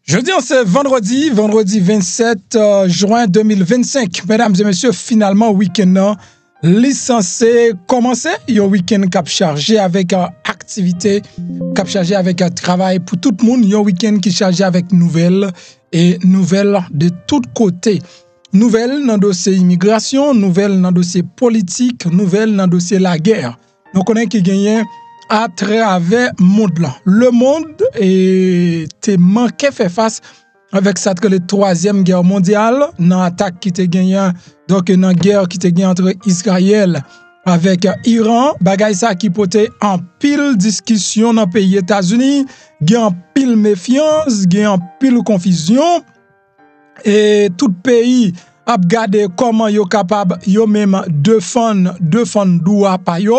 Jeudi, c'est vendredi 27 juin 2025. Mesdames et messieurs, finalement, week-end licencié commencé. Un week-end cap chargé avec activité, cap chargé avec travail pour tout le monde. Un week-end qui chargé avec nouvelles et nouvelles de tous côtés. Nouvelles dans le dossier immigration, nouvelles dans le dossier politique, nouvelles dans le dossier la guerre. Donc, on a qui gagne à travers le monde là. Le monde était manqué faire face avec ça que la troisième guerre mondiale, dans l'attaque qui était gagnée, donc dans la guerre qui était gagnée entre Israël avec Iran, bagay ça qui portait en pile discussion dans le pays États-Unis, en pile méfiance, en pile confusion, et tout pays a regardé comment yo capable yo même défendre droit pa yo.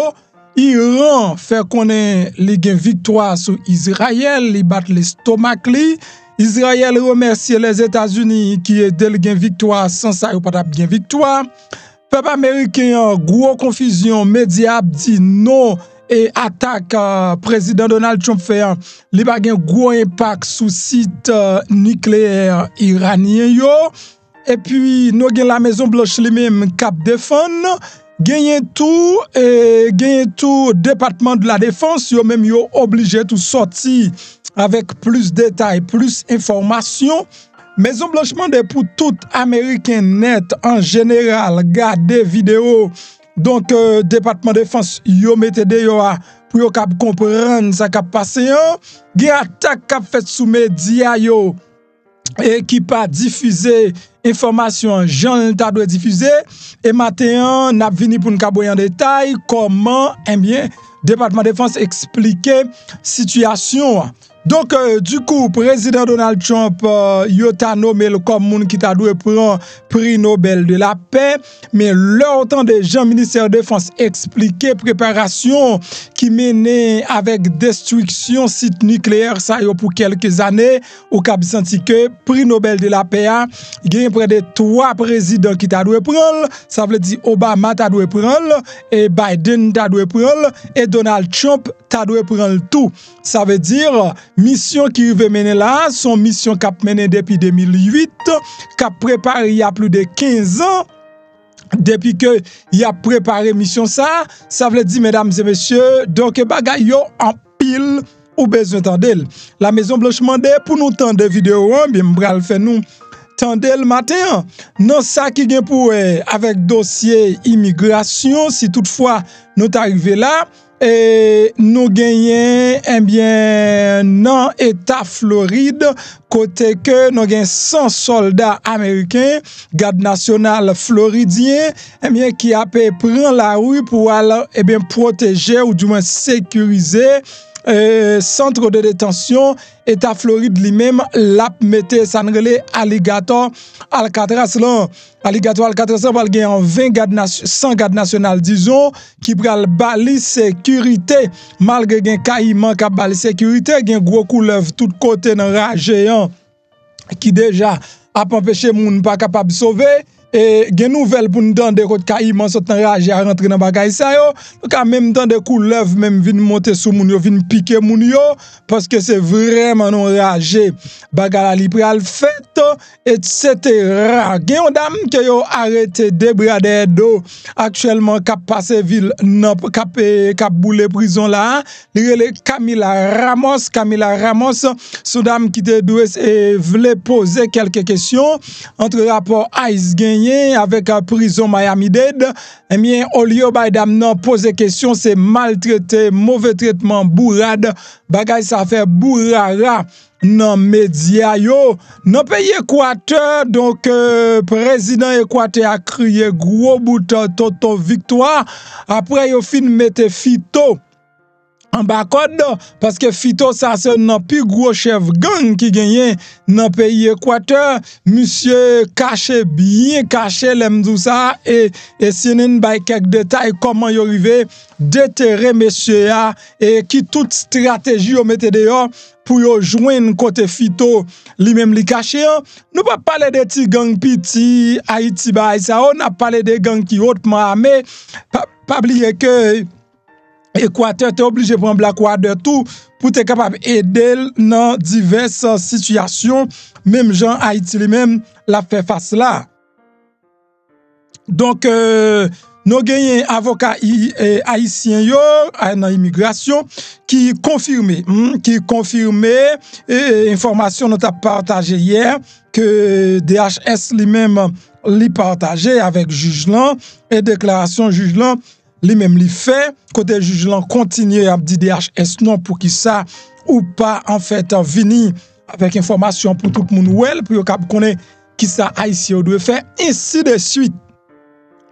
Iran fait connaître les victoire sur Israël, li bat l'estomac li. Israël remercie les États-Unis qui aident le gain victoire, sans ça yo pas bien victoire. Peuple américain gros confusion, média dit non et attaque président Donald Trump fait li pa gen gros impact sur site nucléaire iranien yo. Et puis nous gen la Maison Blanche li même cap défendre. Gagner tout département de la défense yo même yo obligé tout sortir avec plus de détails, plus d'informations. Maison Blanche demande pour tout américain net en général garder vidéo. Donc département de défense yo mette de yo pour yo cap comprendre ça cap passé. Gen attaque cap fait sous média yo et qui pas diffuser information Jean ta doit diffuser et matin n'a vini pour nous caboyer en détail comment département de défense expliquer situation. Donc du coup président Donald Trump yo ta nommé comme moun qui ta doit prendre prix Nobel de la paix, mais longtemps de Jean ministère de défense expliquer préparation qui menait avec destruction site nucléaire ça yo pour quelques années ou cap senti que prix Nobel de la paix gagne près de 3 présidents qui ta doit prendre, ça veut dire Obama ta doit prendre et Biden ta doit prendre et Donald Trump ta doit prendre tout. Ça veut dire mission qui veut mener là, son mission qu'a mené depuis 2008, qu'a préparé il y a plus de 15 ans. Depuis que il a préparé mission ça veut dire mesdames et messieurs, donc bagay yo en pile ou besoin tendel. La Maison Blanche mandé pour nous tendre vidéo, bien m'bral fait nous tendez le matin. Non ça qui gen pour avec dossier immigration si toutefois nous arrivé là. Et nous gagnons dans l'État Floride, côté que nous gagnons 100 soldats américains, garde national floridien, qui a pris la rue pour aller protéger ou du moins sécuriser centre de détention État Floride lui-même l'a mette ça relé alligator Alcatraz là alligator Alcatraz va gagner en 100 gardes nationaux disons qui pral bali sécurité malgré gen caïman qui bali sécurité gen gros couleuvre tout côté dans rage géant qui déjà a empêché moun pas capable sauver. Et gen nouvelle pour nous donner côté caïman sont enragé à rentrer dans bagay ça yo donc même temps de couleuvre même vinn monter sous moun yo vinn piquer moun yo parce que c'est vraiment enragé bagay li pral fait etc. Gen yon dame que yo arrêté débrader d'eau actuellement cap passer ville non cap boule prison là li relé Camila Ramos son dame qui te doué voulait poser quelques questions entre rapport Ice gagné avec la prison Miami-Dade, au lieu de nan poser question, c'est maltraité, mauvais traitement, bourrade, bagay ça fait bourrara dans média yo. Dans pays Équateur, donc président Équateur a crié gros bout toto victoire après yo fin mette Fito en bas code parce que Fito ça c'est un plus gros chef gang qui gagne dans pays Équateur monsieur bien caché l'aime tout ça et si nous bay quelques détails comment y arrivé déterrer monsieur et qui toute stratégie yo mette dehors pour yo joindre côté Fito lui-même li caché nous pas parler de petits gang petit Haïti ba ça on a parlé des gangs qui hautement armés pas oublier que Équateur t'es obligé de prendre Blackwater tout pour être capable d'aider dans diverses situations, même Jean Haïti lui-même l'a fait face là. Donc, nous avons avocat haïtien dans l'immigration qui confirmé information nous a partagé hier que DHS lui-même li partagé avec juge là et déclaration juge là lui-même li fait côté juge là continue à dire DHS non pour qui ça ou pas en fait venir avec information pour tout le monde pour connaître qui ça haïtien doit faire ainsi de suite.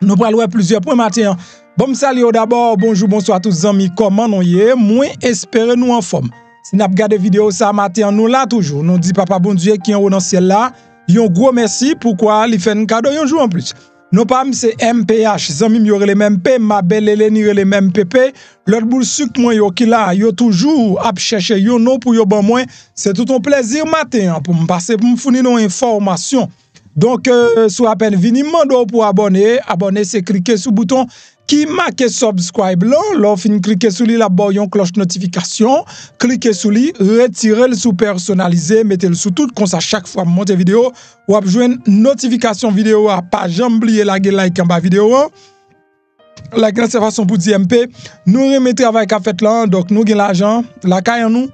Nous parlons plusieurs points matin. Bon salut d'abord, bonjour, bonsoir à tous les amis. Comment nous y est? Moi, espérez nous en forme. Si nous regardons vidéo ça matin, nous là toujours. Nous dit papa bon Dieu qui est dans le ciel là. Un gros merci pourquoi il fait un cadeau un jour en plus. Nous pas c'est MPH, zami yo les mêmes P, ma belle Eleni les mêmes PP. L'autre boule sucre moi yo qui là, yo toujours à chercher yo non pour yo bon moi. C'est tout un plaisir matin pour me passer pour me fournir nos informations. Donc, sous à peine vini, mando pour abonner. Abonner, c'est cliquer sur le bouton qui marque subscribe là. Là, fin cliquer sur lui, la boyon cloche notification. Cliquez sur lui, retirez le sous personnalisé, mettez le sous tout, comme ça, chaque fois monte vidéo, ou avez une notification vidéo à pas jamais oublier la like en bas vidéo. La grande façon pour dire MP, nous remettons travail qu'a fait là, donc nous gagnons l'argent, la caille nous.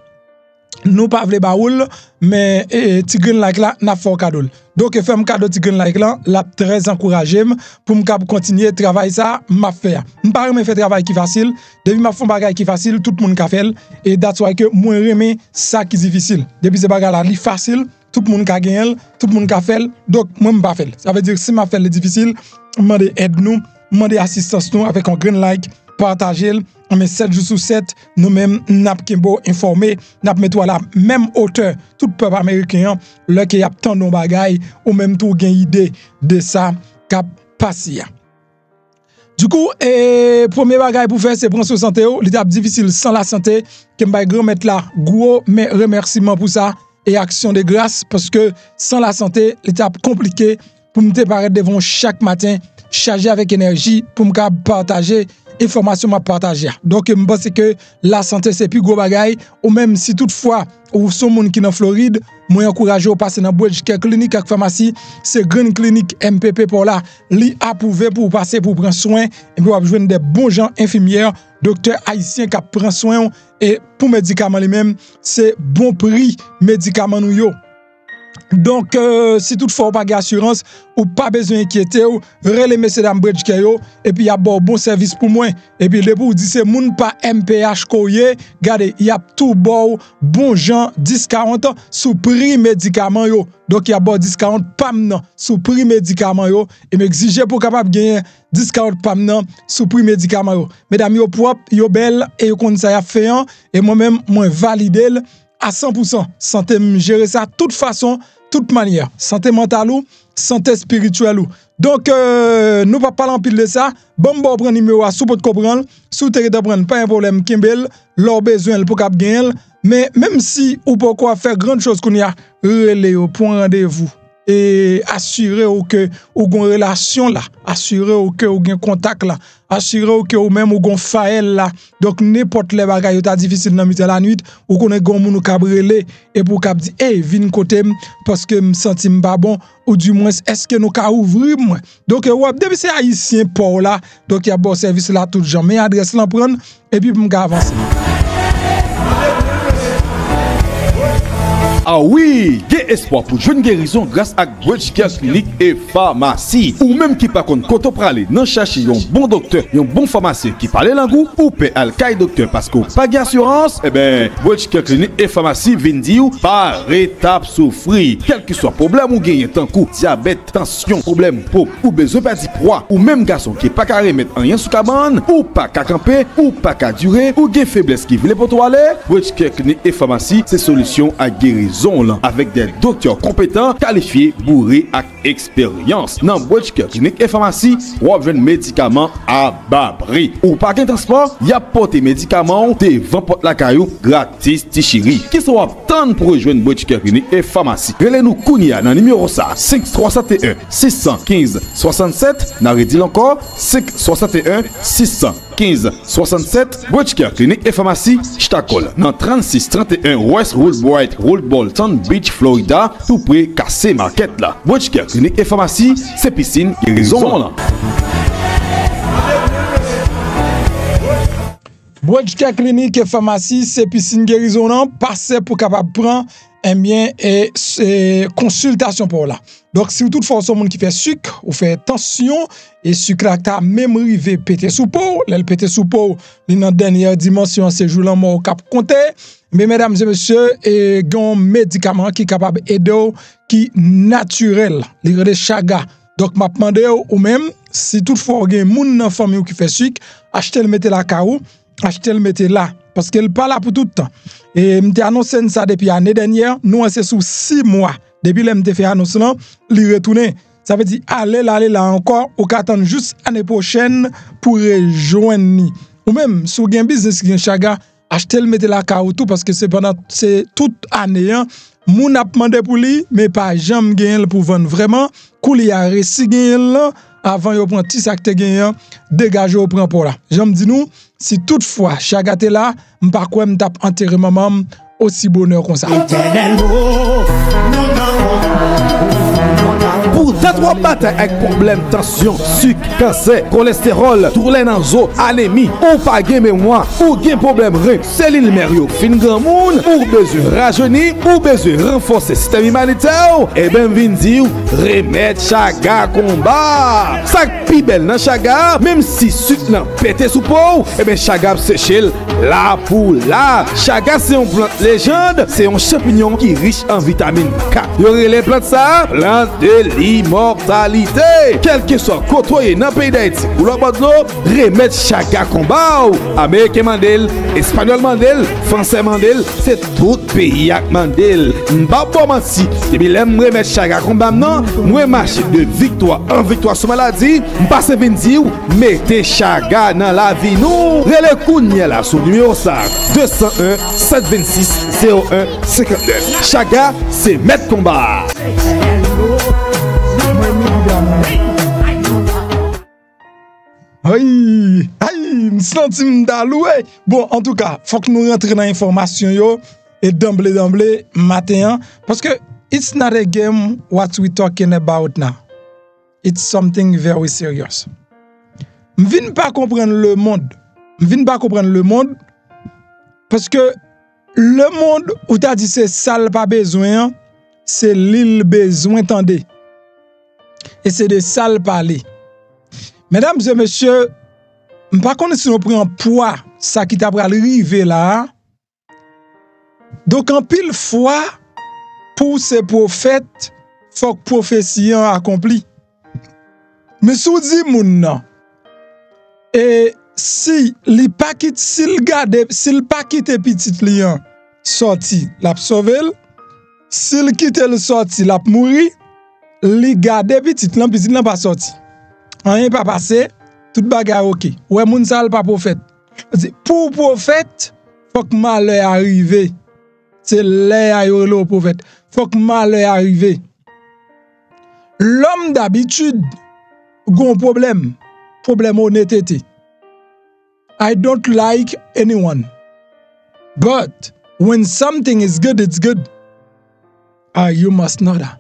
Nous pas vle baoul mais tigren like là n'a fait cadeau. Donc fais cadeau tigren like là, l'a très encouragé pour me continuer travail ça m'a fait. M'pa me fait travail qui facile, depuis m'a font bagay qui facile, tout le monde ka fait et that's why que moi remet ça qui difficile. Depuis ce bagay là li facile, tout le monde ka gagner, tout le monde ka fait, donc moi m'pa fait. Ça veut dire si m'a fait le difficile, demander aide nous, demander assistance nous avec un green like, partager. Mais 7 jours sur 7, nous-mêmes, nous avons informé, nous avons à la même hauteur, tout le peuple américain, là qui a tant de bagailles, ou même tout une idée de ça qui a passé. Du coup, premier bagaille pour faire, c'est prendre soin de santé. L'étape difficile sans la santé, que je vais grand mettre là, gros remerciement pour ça et action de grâce, parce que sans la santé, l'étape compliquée pour me préparer devant chaque matin, chargé avec énergie pour me partager information m'a partager. Donc je pense que la santé c'est plus gros bagaille ou même si toutefois ou son monde qui dans Floride, moi encourager au passer dans Bridgecare clinique avec pharmacie, c'est grande clinique MPP pour là, li approuvé pour passer pour prendre soin et pour joindre des bons gens infirmières, docteurs haïtiens qui prennent soin et pour médicaments les mêmes, c'est bon prix médicaments nous yo. Donc, si toutefois pas d'assurance ou pas besoin d'inquiéter, relais messieurs dames Bridgecare et puis il y a bon service pour moi. Et puis, le pour dire c'est moun pas MPH koye, regardez, il y a tout bon gens 10-40 sous prix médicaments yo. Donc, il y a bon 10-40 pam sous prix médicaments yo et m'exiger pour capable gagner 10-40 pam sous prix médicaments yo. Mesdames yo propre, yo belle et yo kon ça y a fait et moi-même moi valider à 100%. Santé gérer ça de toute façon, toute manière. Santé mentale ou santé spirituelle ou. Donc nous pas parler en pile de ça. Bon prendre numéro à sous pour comprendre, sous te prendre pas un problème Kimbel, leur besoin pour cap gagner, mais même si ou pourquoi faire grande chose qu'on y a relé au point rendez-vous et assurer que ou gon relation là, assurer que ou gen contact là, assurer que ou même ou gon fael là. Donc n'importe les bagages ta difficile dans midi la nuit ou connaît gon moun ka brele et pour cap di vinn côté parce que me senti pas bon ou du moins est-ce que nous ka ouvrir moi. Donc depuis c'est haïtien pour là, donc il y a bon service là tout gens, mais adresse là prendre et puis m'ga avancer. Ah oui, il y a espoir pour jeune guérison grâce à Bridgecare clinique et pharmacie. Ou même qui par contre quand on prale, non chercher un bon docteur, un bon pharmacien qui parle langue ou paie al kay docteur parce qu'on pas d'assurance, eh ben Bridgecare clinique et pharmacie viennent dire par étape souffrir. Quel que soit problème ou gagne tant coup, diabète, tension, problème peau ou besoin pas d'y poids ou même garçon qui pas carré mettre rien sous cabane ou pas qu'à camper ou pas qu'à durer ou gain faiblesse qui veut pour toiler, Bridgecare clinique et pharmacie c'est solution à guérison avec des docteurs compétents, qualifiés, bourrés et expérience. Dans Bridgecare clinique et pharmacie, ou avez médicaments à bas prix. Ou pas qu'un transport, y a porté médicaments devant porte la caillou gratis tichiri. Qui sont attendre pour rejoindre Bridgecare clinique et pharmacie. Relez-nous Kounia dans le numéro 5361 615 67. N'a redit encore 561 615 15 67. Bridgecare Clinique et Pharmacie, Ch'takol, dans 36 31 West Woodbright Road, Bolton Beach, Florida, tout près Cassé Market là. Bridgecare Clinique et Pharmacie, c'est piscine guérison là. Bridgecare Clinique et Pharmacie, c'est piscine guérison là, passez pour capable prendre un bien et consultation pour là. Donc si toutefois son monde qui fait sucre ou fait tension et sucre là ta même rivé péter sous peau, le péter sous peau, dans dernière dimension c'est jour là mort cap compter. Mais mesdames et messieurs, et un médicament qui est capable d'aider qui naturel, li rede chaga. Donc m'a demandé ou même si toutefois gen moun dans famille qui fait sucre, achetez le mettez la carou, achetez le mettez là parce qu'elle pas là pour tout le temps. Et m'te annoncé ça depuis l'année dernière, nous c'est sous 6 mois. Depuis que m'te fait annonce là, li retourner. Ça veut dire aller là encore ou qu'attendre juste l'année prochaine pour rejoindre. Ou même si vous avez un business qui est chaga, achetez le mettez la carou tout parce que c'est pendant c'est toute année hein, moun a demandé pour lui mais pas jamais gagner pour vendre vraiment kouli a réussi gagner là avant yo prend ti sac te gagner dégager au prend pour là. J'aime dit nous si toutefois chaga te là, m'pa quoi m'tap enterrer maman aussi bonheur comme ça. Pour trois batailles avec problème tension, sucre, cancer, cholestérol, tourner dans zo, anémie, ou pas gain mémoire, ou gain problème rein, cellule mério, fin grand monde, ou besoin rajeunir, ou besoin renforcer système immunitaire, et ben vin dire remède chaga combat. Ça pi belle dans chaga, même si sucre nan pété sous peau, et ben chaga séché là pour là. Chaga c'est une plante légende, c'est un champignon qui est riche en vitamine K. Yo les plantes ça, plante de l'immortalité. Quel que soit côtoyé dans le pays d'Haïti, ou le bord de l'eau, remède chaga combat. Américain Mandel, Espagnol Mandel, Français Mandel, c'est tout pays avec Mandel. M'pa pas menti, depuis l'aime remède chaga combat non, moi marche de victoire en victoire sur maladie, m'passe vinn dire mettez chaga dans la vie nous. Relé kounya là sur numéro ça 201 726 01 59. Chaga c'est mettre combat. Aïe, m'senti m'daloué. Bon, en tout cas, faut que nous rentrions dans l'information yo et d'emblée matin parce que it's not a game what we talking about now. It's something very serious. M'vin pas comprendre le monde. M'vin pas comprendre le monde parce que le monde où t'as dit c'est sale pas besoin, c'est l'île besoin tendez. Et c'est de sale parler. Mesdames et messieurs, par contre, si nous prenons poids, ça qui t'a arrivé là, donc en pile fois, pour ces prophètes, faut que prophétie accompli. Mais si vous dites moun et si li pas quitte, s'il pas quitte petit lion sorti, l'a sauvé, s'il quitte le sorti, l'a mouri, li garde petit lan pas sorti. Rien pas passé, tout bagarre OK. Ouais moun sal pas prophète. Pour prophète, faut que malheur arrive. C'est l'air le prophète. Faut que malheur arrive. L'homme d'habitude gon problème honnêteté. I don't like anyone. But when something is good, it's good. You must know that.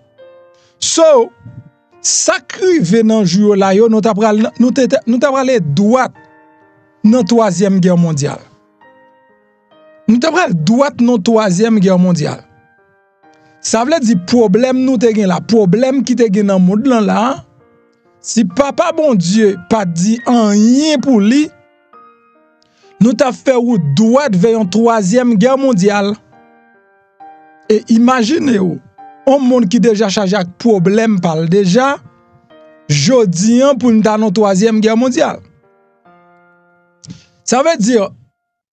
So, sacrivé dans jour là yo nous t'a parlé droite dans troisième guerre mondiale. Nous t'a parlé droite dans troisième guerre mondiale. Ça veut dire problème nous te gen là, problème qui te gen dans monde là. Si papa bon Dieu pas dit rien pour lui, nous t'a fait ou droite vers une troisième guerre mondiale. Et imaginez-vous un monde qui déjà chargé avec problème parle déjà jodi pour nous dans troisième guerre mondiale. Ça veut dire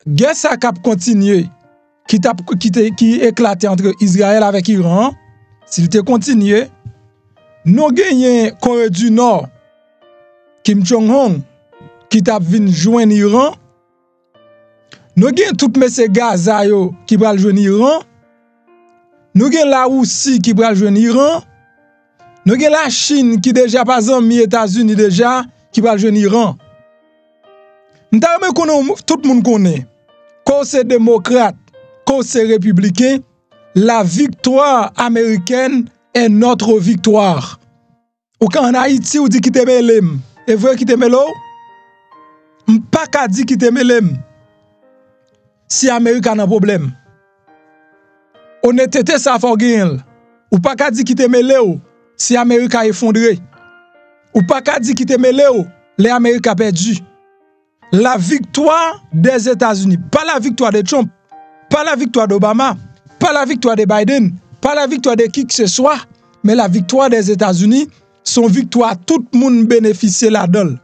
guerre ça cap continuer qui éclaté entre Israël avec Iran, s'il te continué, nous gagné Corée du Nord Kim Jong-un qui t'a vinn joindre Iran. Nous gagné tout monsieur Gaza yo qui va joindre Iran. Nous avons la Russie qui va joindre l'Iran. Nous avons la Chine qui déjà pas mis États-Unis déjà qui va joindre l'Iran. Tout le monde connaît. Quand c'est démocrate, quand c'est républicain, la victoire américaine est notre victoire. Ou quand en Haïti, on dit qu'il te mêlem. Et vrai qu'il te mêlem? Pas qu'à dire qu'il te mêlem. Si l'Amérique a un problème. Honnêteté, ça faut gagner. Ou pas qu'à dire qu'il te mêlem si l'Amérique a effondré. Ou pas qu'à dire qu'il te mêlem les Américains a perdu. La victoire des États-Unis, pas la victoire de Trump, pas la victoire d'Obama, pas la victoire de Biden, pas la victoire de qui que ce soit, mais la victoire des États-Unis, son victoire, tout le monde bénéficie là-dedans.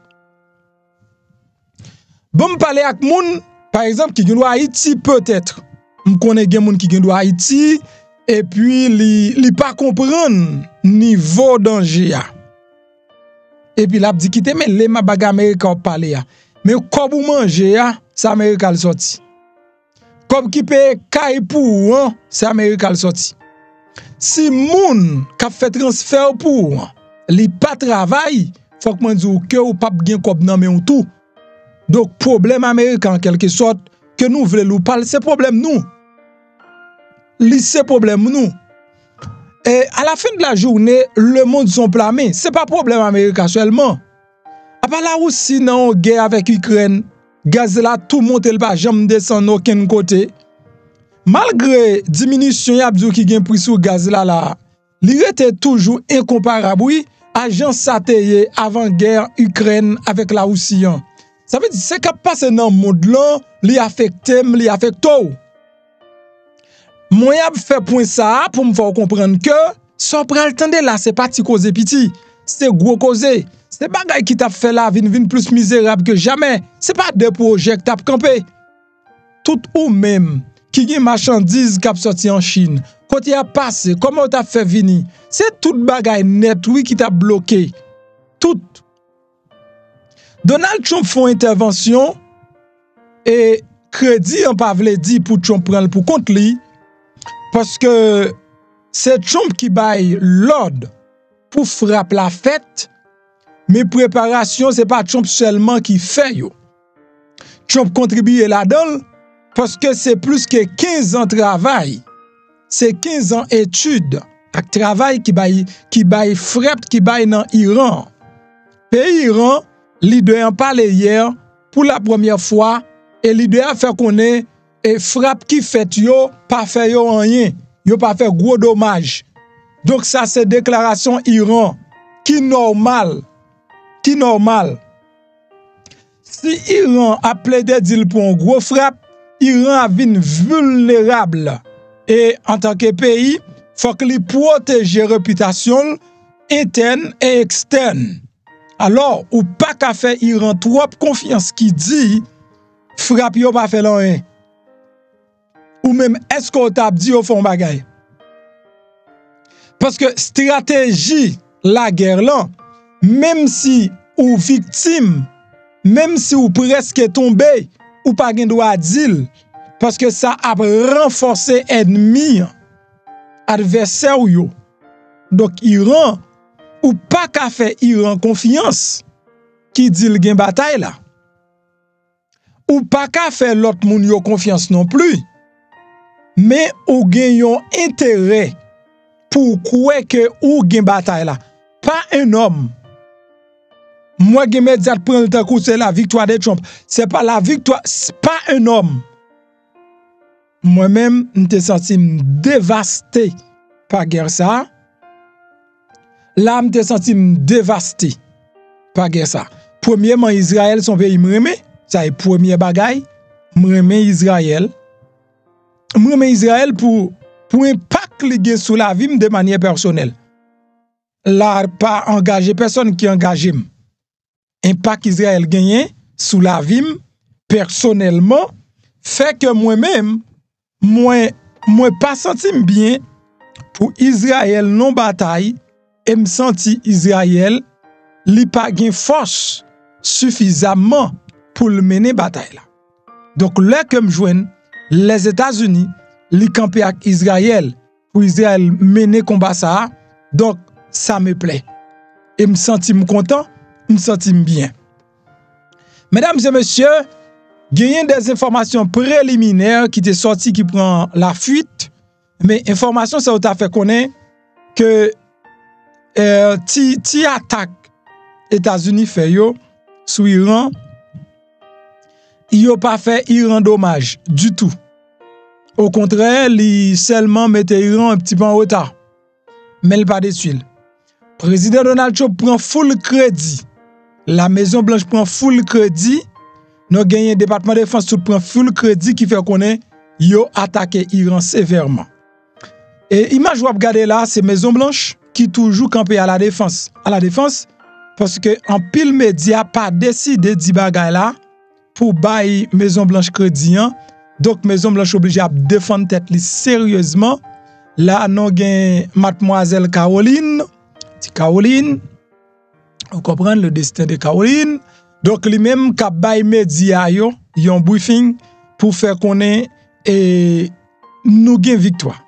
Bon, me parler avec moun, par exemple, qui vient Haïti, peut-être. Je connais des gens qui viennent Haïti, et puis, li pas comprendre niveau danger. Et puis, la dit, mais les ma bague américain parler. Mais comme vous mangez, c'est Amérique qui sorti. Comme qui paye caille pour, c'est Amérique qui sorti. Si moun qui fait transfert pour, li pas travail, faut que moi dise que ou pas bien comme nan men tout. Donc problème américain en quelque sorte que nous voulons parler, c'est problème nous. Li c'est problème nous. Et à la fin de la journée, le monde sont plamés. C'est pas problème américain seulement. Après la Russie dans guerre avec Ukraine, gaz là tout monte le pas jamais descendre aucun côté. Malgré diminution y a qui gain prix sur gaz là, il était toujours incomparable oui, agent satellé avant guerre Ukraine avec la Russie. Ça veut dire c'est qui passe dans le monde là, li affecte tout. Moi y a fait point ça pour me faire comprendre que sans pral tande là c'est pas petit cause petit, c'est gros cause. C'est bagay qui t'a fait la vie plus misérable que jamais. C'est pas des projets qui t'a campé. Tout ou même qui gen marchandise qui a sorti en Chine, quand il a passé, comment t'a fait venir? C'est tout bagay net oui qui t'a bloqué. Tout. Donald Trump font intervention et crédit en pas vle di pour Trump prendre pour compte li parce que c'est Trump qui baille l'ordre pour frapper la fête. Mais préparation, c'est pas Trump seulement qui fait yo. Trump contribue là-dedans parce que c'est plus que 15 ans de travail. C'est 15 ans d'études avec travail qui baille frappe qui baille dans Iran. Pays Iran, leader en parlé hier pour la première fois et leader a fait connaître et frappe qui fait yo pas fait yo rien. Yo pas fait gros dommage. Donc ça c'est déclaration Iran qui normal. Qui normal. Si Iran a plaidé deal pour un gros frappe, Iran a vin vulnérable. Et en tant que pays, faut qu'il protège la réputation interne et externe. Alors, ou pas qu'à faire Iran trop confiance qui dit frappe yo pas fait rien. Ou même est-ce qu'on t'a dit au fond bagay. Parce que stratégie la guerre là, même si ou victime, même si ou presque tombé, ou pas gen droit dire, parce que ça a renforcé ennemi, adversaire yo. Donc Iran, ou pas qu'à faire Iran confiance, qui dit le gen bataille là. Ou pas qu'à faire l'autre moun yo confiance non plus. Mais ou gen yon intérêt pour quoi que ou gen bataille là. Pas un homme. Moi, qui médias prend le temps c'est la victoire de Trump. C'est pas la victoire, c'est pas un homme. Moi-même, je me senti dévasté par guerre ça. Là, je me senti dévasté par guerre ça. Premièrement, Israël, son pays m'aime. Ça est premier bagaille. M'aime Israël. M'aime Israël pour impact li sur la vie de manière personnelle. Là, pas engagé personne qui engage. Impact Israël gagné sous la vie personnellement fait que moi-même moi pas senti bien pour Israël non bataille et me senti Israël li pas gain force suffisamment pour le mener bataille là. Donc là que me joigne les États-Unis li camper avec Israël pour Israël mener combat ça. Donc ça me plaît et me senti content. Me sentis bien. Mesdames et messieurs, Gagné des informations préliminaires qui étaient sorties qui prend la fuite, mais information ça t'a fait connaître que ti attaque États-Unis fait yo sur Iran, yo pas fait Iran dommage du tout. Au contraire, il seulement mettait Iran un petit peu en retard. Mais il pas déçu. Président Donald Trump prend full crédit. La Maison Blanche prend full crédit. Nous gagnons département de défense tout prend full crédit qui fait connaître yo attaqué Iran sévèrement. Et image vous regardez là, c'est Maison Blanche qui toujours campé à la défense. À la défense parce que en pile média pas décidé di bagay là pour bailler Maison Blanche crédit. Donc Maison Blanche obligé à défendre tête li sérieusement. Là nous gagne mademoiselle Caroline, on comprend le destin de Caroline. Donc lui-même qui baille média yo yon briefing pour faire connaître et nous gain victoire.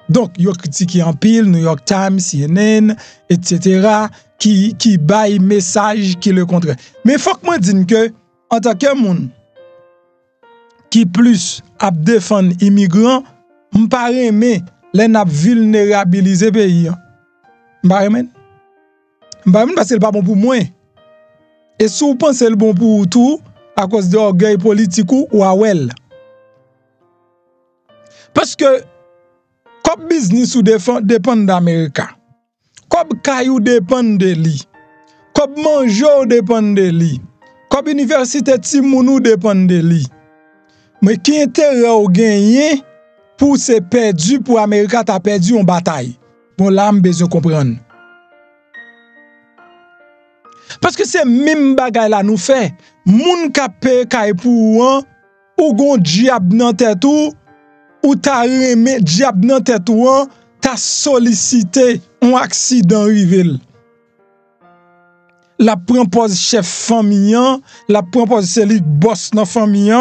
Donc yo critiqué en pile New York Times, CNN, etc. qui baille message qui le contraire. Mais faut que moi dise que en tant que monde qui plus à défendre immigrants, m'pa aimer les n'a vulnérabiliser pays. M'pa aimer parce que c'est pas bon pour moi. Et si vous pensez que c'est bon pour tout, à cause de l'orgueil politique ou à well. Parce que, comme business ou dépend d'Amérique, comme caillou dépend de lui, comme manger dépend de lui, comme université Timounou dépend de lui. Mais qui intérêt au gagner pour se perdu pour Amérique t'a perdu en bataille. Bon là, m'be besoin comprendre. Parce que c'est même bagay là nous fait. Moun ka paye kay pour ou gon diable nan tête ou ta remé diable nan tête ou ta sollicité un accident rivel. La propose chef famille, la propose celui boss dans famille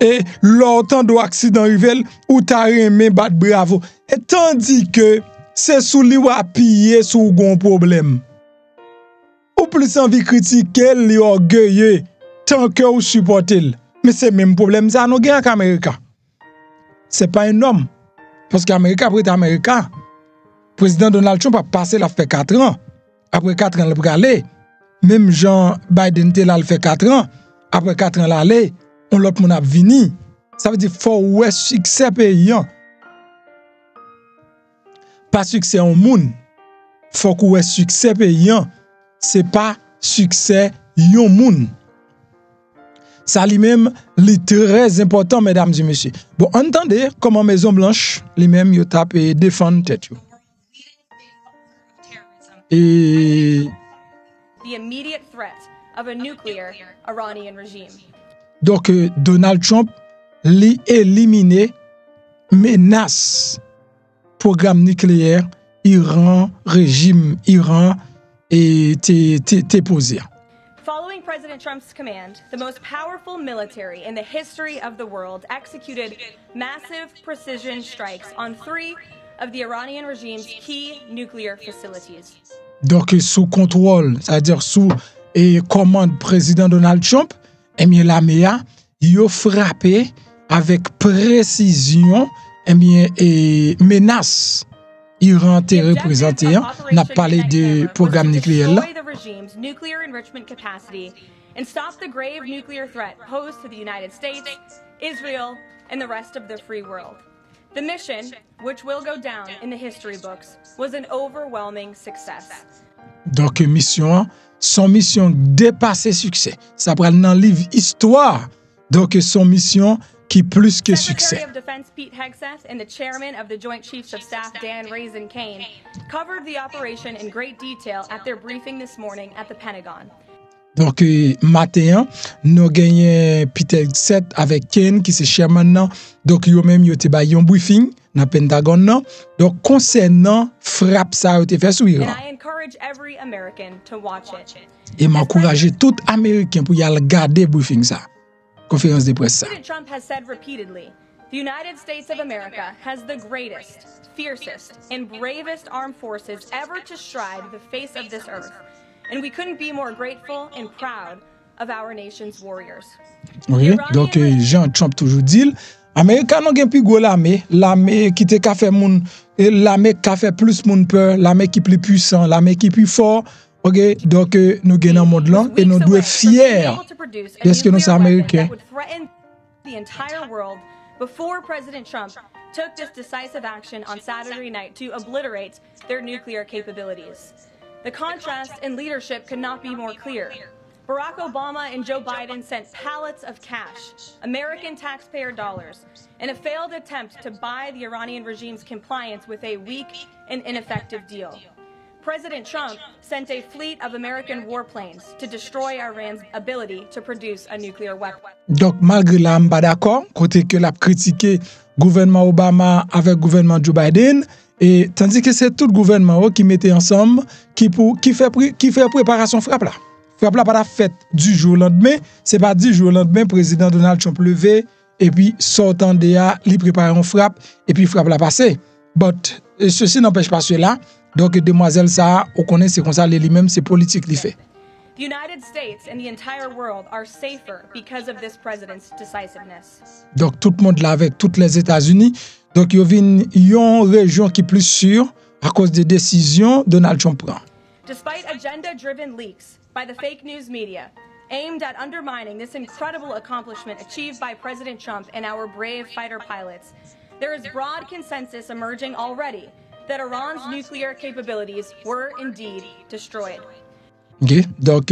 et l'autant de accident rivel ou ta remé bat bravo. Et tandis que c'est sous li wa piller sous gon problème. Ou plus envie critiquer li orgueilleux tant que ou supporter. Mais c'est même problème ça nous gagne qu'Amérique. C'est pas un homme parce qu'Amérique après Américain. Président Donald Trump a passé la fait 4 ans. Après 4 ans il va aller. Même Jean Biden te là fait 4 ans. Après 4 ans l'aller, on l'autre moun a vini. Ça veut dire faut ouais succès payant. Pas succès en moun. Faut que ouais succès payant. C'est pas succès yon moun. Ça lui-même, li très important, mesdames et messieurs. Bon, entendez comment Maison Blanche, lui-même, yo tape et défend tête yo. Et the immediate threat of a nuclear Iranian regime. Donc Donald Trump li éliminé menace programme nucléaire Iran régime Iran et t'es posé. Following President Trump's command, the most powerful military in the history of the world executed massive precision strikes on 3 of the Iranian regime's key nuclear facilities. Donc sous contrôle, c'est-à-dire sous commande président Donald Trump, eh bien la MEA, yo frappé avec précision et menace. Iran t'est représenté, on a parlé de programme nucléaire là. And stop the grave nuclear threat posed to the United States, Israel, and the rest of the free world. The mission, which will go down in the history books, was an overwhelming success. Donc mission, son mission dépassé succès. Ça prend dans le livre histoire. Donc son mission qui plus que succès. Secretary of Defense Pete Hegseth and the chairman of the Joint Chiefs of Staff Dan Raisin-Kane covered the operation in great detail at their briefing this morning at the Pentagon. Donc matin, nous gagnons Pete Hegseth avec Kane qui c'est chairman nan. Donc yo même yo te ba yon briefing dans Pentagon nan. Donc concernant frappe ça yo te fait sur Iran. And I encourage every American to watch it. Et m'encourager tout américain pour y aller regarder briefing ça. Conférence de presse ça. President Trump has said repeatedly, the United States of America has the greatest, fiercest, and bravest armed forces ever to stride the face of this earth. And we couldn't be more grateful and proud of our nation's warriors. Oui, donc Jean Trump toujours dit, Américain non gen plus gros l'armée qui te ka fait moun, l'armée qui fait plus moun peur, l'armée qui plus puissant, l'armée qui plus fort. OK, donc nous gagnons dans monde là et nous devons être fiers de ce que nous sommes américains. The entire world before President Trump took this decisive action on Saturday night to obliterate their nuclear capabilities. The contrast in leadership could not be more clear. Barack Obama and Joe Biden sent pallets of cash, American taxpayer dollars, in a failed attempt to buy the Iranian regime's compliance with a weak and ineffective deal. President Trump sent a fleet of American warplanes to destroy Iran's ability to produce a nuclear weapon. Donc, malgré la m'pas d'accord, côté que l'a critiqué gouvernement Obama avec gouvernement Joe Biden, et tandis que c'est tout le gouvernement qui mettait ensemble, qui fait préparation frappe là. Frappe là pas la fête du jour au lendemain, c'est pas 10 jours au lendemain, président Donald Trump levé, et puis sortant de là, il prépare une frappe, et puis frappe là passé. But, ceci n'empêche pas cela. Donc, demoiselle ça, on connaît, c'est comme ça, lui-même, c'est politique qu'il fait. The United States and the entire world are safer because of this president's decisiveness. Donc, tout le monde là avec toutes les États-Unis. Donc, il y a une région qui est plus sûre à cause des décisions Donald Trump prend. Despite agenda-driven leaks by the fake news media aimed at undermining this incredible accomplishment achieved by President Trump and our brave fighter pilots, there is broad consensus emerging already that Iran's nuclear capabilities were indeed destroyed. OK, donc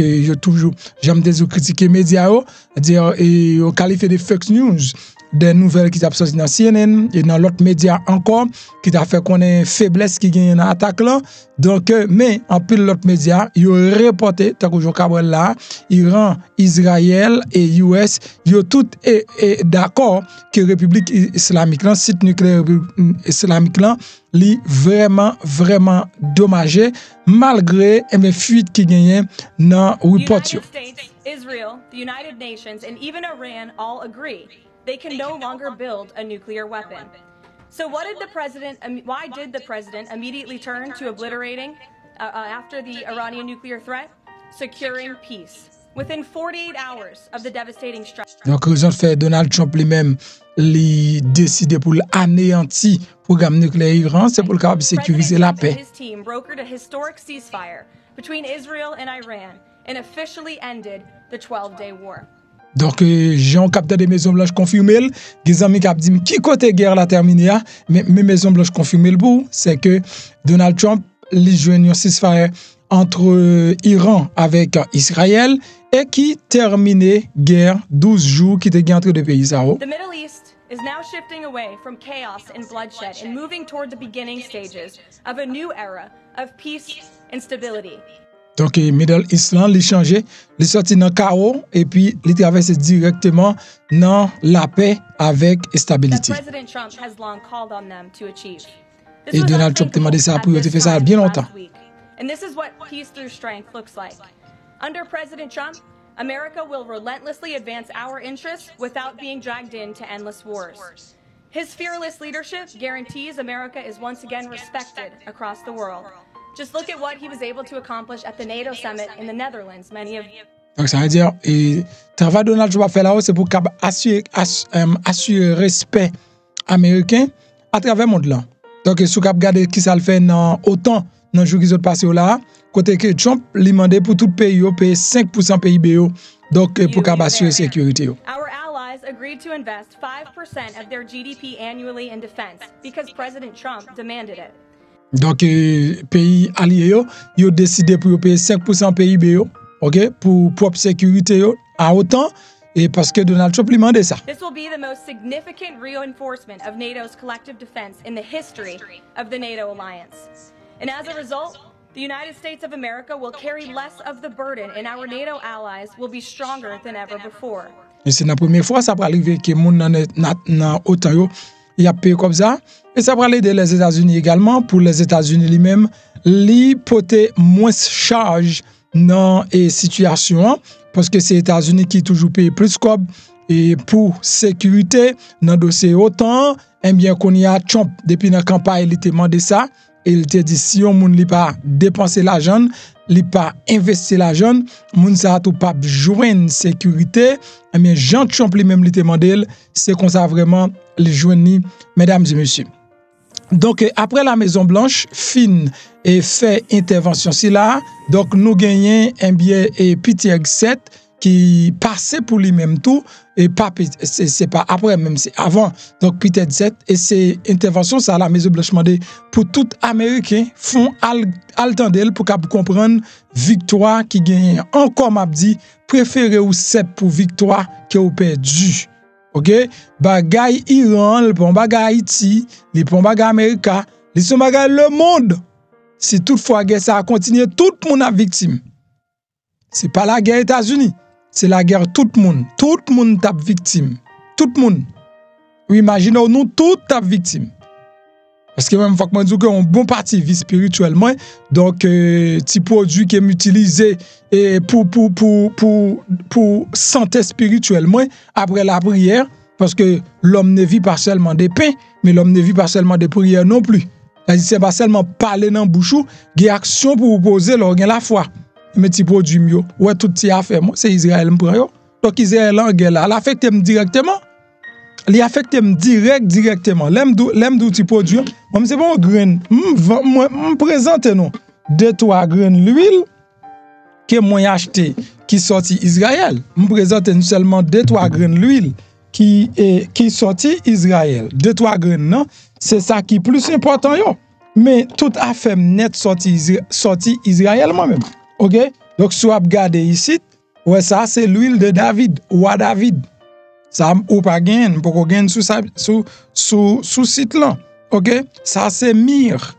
j'aime des critiquer médias dire et qualifier de fake news des nouvelles qui t'a sorti dans CNN et dans l'autre média encore qui t'a fait connaître faiblesse qui gagne dans attaque là. Donc mais en pile l'autre média yo reporté tant que Jean Cabrel là, Iran, Israël et US, yo tout est d'accord que République islamique là, site nucléaire islamique là, li vraiment dommagé malgré les fuites qui gagnent dans report yo. Israel, the United Nations and even Iran all agree they can no longer build a nuclear weapon. So why did the president immediately turn to obliterating after the Iranian nuclear threat? Securing peace. Within 48 hours of the devastating strike. Donc raison de faire Donald Trump lui-même li décidé pour anéantir programme nucléaire Iran, c'est pour capable sécuriser la paix. His team brokered a historic ceasefire between Israel and Iran and officially ended the 12-day war. Donc, Jean capteur des Maisons Blanches confirmé, des amis qui dit qui côté guerre la terminé, mais Maisons Blanches confirmé le bout, c'est que Donald Trump li joigne un ceasefire entre Iran avec Israël et qui terminé guerre 12 jours qui était entre deux pays ça. The Middle East is now shifting away from chaos and bloodshed and moving toward the beginning stages of a new era of peace and stability. Donc, Middle East, il changé, il sorti dans le chaos et puis il traverse directement dans la paix avec stabilité. Et Donald Trump demandé ça pour faire ça bien longtemps. And this is what peace through strength looks like. Under President Trump, America will relentlessly advance our interests without being dragged into endless wars. His fearless leadership guarantees America is once again respected across the world. Just look at what he was able to accomplish at the NATO summit in the Netherlands. Donc ça veut dire travail Donald Trump a fait là-haut, c'est pour assurer respect américain à travers le monde là. Donc si vous regardez qui ça le fait dans autant dans jour qui ont passé là, côté que Trump lui demandé pour tout pays payer 5% PIB donc pour assurer sécurité. Our allies agreed to invest 5% of their GDP annually in defense because President Trump demanded it. Donc, pays alliés, ils ont décidé pour payer 5% PIB, OK, pour propre sécurité à autant, et parce que Donald Trump lui demandait ça. This will be the most significant reinforcement of NATO's collective defense in the history of the NATO alliance. And as a result, the United States of America will carry less of the burden, and our NATO allies will be stronger than ever before. Et c'est la première fois ça va arriver que moun nan autant yo il a payé comme ça. Et ça va aider les États-Unis également. Pour les États-Unis lui-même, li porter moins charge dans les situations parce que c'est les États-Unis qui toujours payent plus comme et pour sécurité dans dossier autant et bien qu'on y a Trump depuis la campagne il demandé ça il te dit si yon moun li pas dépenser l'argent, li pas investir l'argent, moun sa tout pas joindre sécurité, eh bien Jean Trump lui-même li te mandel, c'est comme ça vraiment les joindre mesdames et messieurs. Donc après la Maison Blanche fin et fait intervention si là, donc nous gagnons un bien et Peter 7 qui passait pour lui-même tout et pas c'est pas après même c'est avant donc Peter 7 et c'est intervention ça la Maison Blanche demandé pour tout américain font altendel pour comprendre victoire qui gagne encore m'a dit préféré ou 7 pour victoire que ou perdu. OK, bagay Iran, le pon bagay Haïti, le pon bagay Amérique, le son bagay le monde. Si toutefois guerre ça a continué, tout le monde a victime. C'est pas la guerre États-Unis, c'est la guerre tout le monde tape victime. Tout le monde. Oui, imaginez nous tout tape victime. Parce que même faut que moi dis qu'on bon parti vie spirituellement, donc petit produit qui est utilisé pour santé spirituellement après la prière parce que l'homme ne vit pas seulement des pains mais l'homme ne vit pas seulement des prières non plus. C'est pas seulement parler dans bouchou, il y a action pour poser la foi. Mais petit produit mieux, ouais tout ti affaire c'est Israël me prend yo. Donc Israël en guerre là, l'affecte directement. Il affecte directement. L'aime d'où tu produis. Moi, c'est bon grain. Me présente nous 2-3 graines d'huile que moi acheté qui sorti Israël. Me présente seulement 2-3 graines d'huile qui sorti Israël. 2-3 graines non, c'est ça qui est plus important yo. Mais tout affaire net sorti Israël moi même. OK? Donc si vous regardez ici, ouais ça c'est l'huile de David, roi David. Ça ou pas gain pour gain sous site là. OK, ça c'est myrrhe.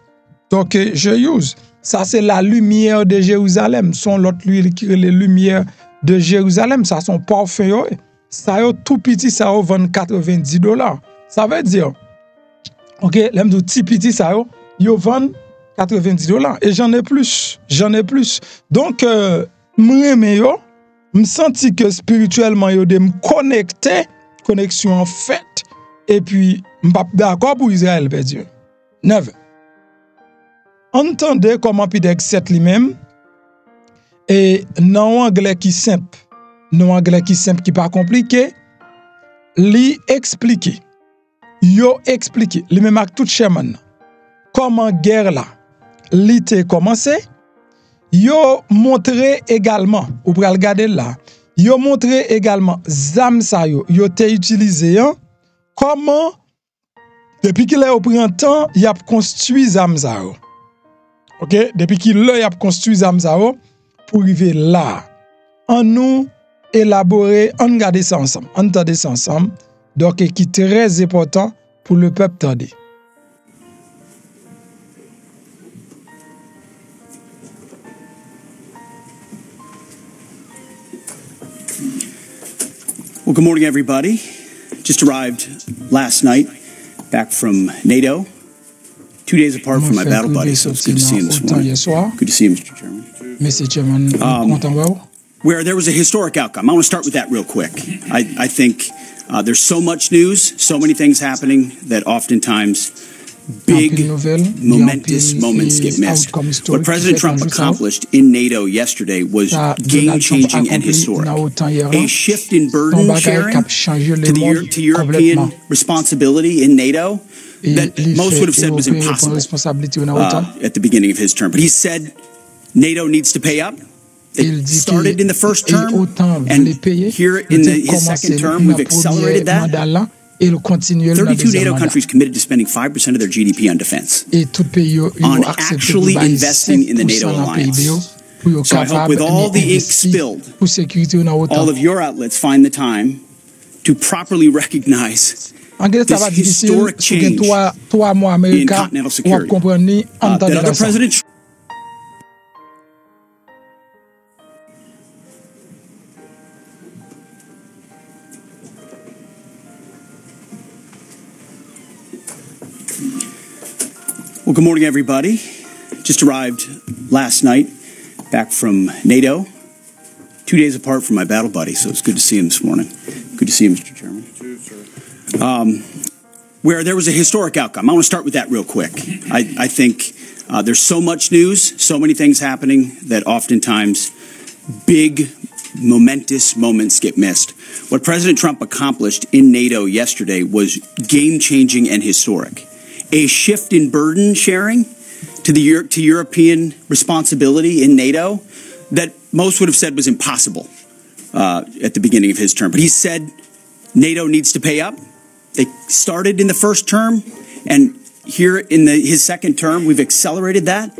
Donc je use ça c'est la lumière de Jérusalem, son l'autre l'huile qui est les lumières de Jérusalem, ça son parfum yo. Ça yo tout petit ça yo vend $90. Ça veut dire OK, l'aime tout petit ça yo vend $90 et j'en ai plus. Donc m'aime yo me senti que spirituellement yo de me connecter connexion en fait et puis m'pas d'accord pour Israël perdu 9 entendez comment Peter 7 lui-même et non anglais qui simple qui pas compliqué li expliquer lui-même avec tout Sherman comment guerre là li te commencé. Yo montré également, ou pral regarder là, yo montré également zam sa yo te utilisé comment depuis qu'il est au printemps, y a construit zam sa yo. OK, depuis qu'il y a construit zam sa yo pour arriver là. On nous élaborer, on regarder ça ensemble, on entendre ça ensemble. Donc qui est très important pour le peuple tendé. Well, good morning, everybody. Just arrived last night back from NATO, 2 days apart from my battle buddy, so it's good to see him this morning. Good to see you, Mr. Chairman. Where there was a historic outcome. I want to start with that real quick. I think there's so much news, so many things happening that oftentimes big, momentous moments get missed. What President Trump accomplished in NATO yesterday was game-changing and historic. A shift in burden sharing to European responsibility in NATO that most would have said was impossible at the beginning of his term. But he said NATO needs to pay up. It started in the first term, and here in his second term, we've accelerated that. 32 NATO countries committed to spending 5% of their GDP on defense, on actually investing in the NATO alliance. So I hope with all the ink spilled, all of your outlets find the time to properly recognize this historic change in continental security. That other presidents Well, good morning, everybody. Just arrived last night back from NATO, 2 days apart from my battle buddy, so it's good to see him this morning. Good to see you, Mr. Chairman. Where there was a historic outcome. I want to start with that real quick. I think There's so much news, so many things happening that oftentimes big, momentous moments get missed. What President Trump accomplished in NATO yesterday was game-changing and historic. A shift in burden sharing to European responsibility in NATO that most would have said was impossible at the beginning of his term. But he said NATO needs to pay up. They started in the first term, and here in his second term, we've accelerated that.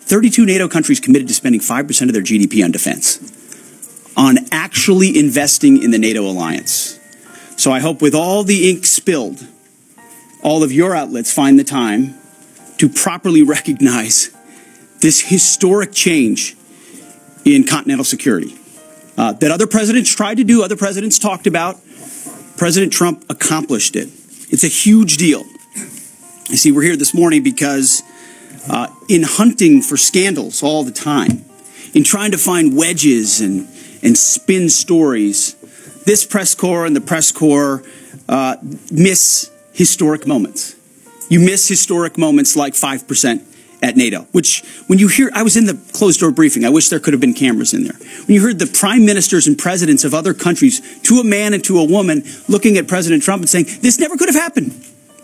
32 NATO countries committed to spending 5% of their GDP on defense, on actually investing in the NATO alliance. So I hope with all the ink spilled, all of your outlets find the time to properly recognize this historic change in continental security that other presidents tried to do, other presidents talked about. President Trump accomplished it. It's a huge deal. You see, we're here this morning because in hunting for scandals all the time, in trying to find wedges and spin stories, this press corps and the press corps miss historic moments. You miss historic moments like 5% at NATO, which when you hear, I was in the closed-door briefing, I wish there could have been cameras in there. When you heard the prime ministers and presidents of other countries, to a man and to a woman, looking at President Trump and saying, this never could have happened,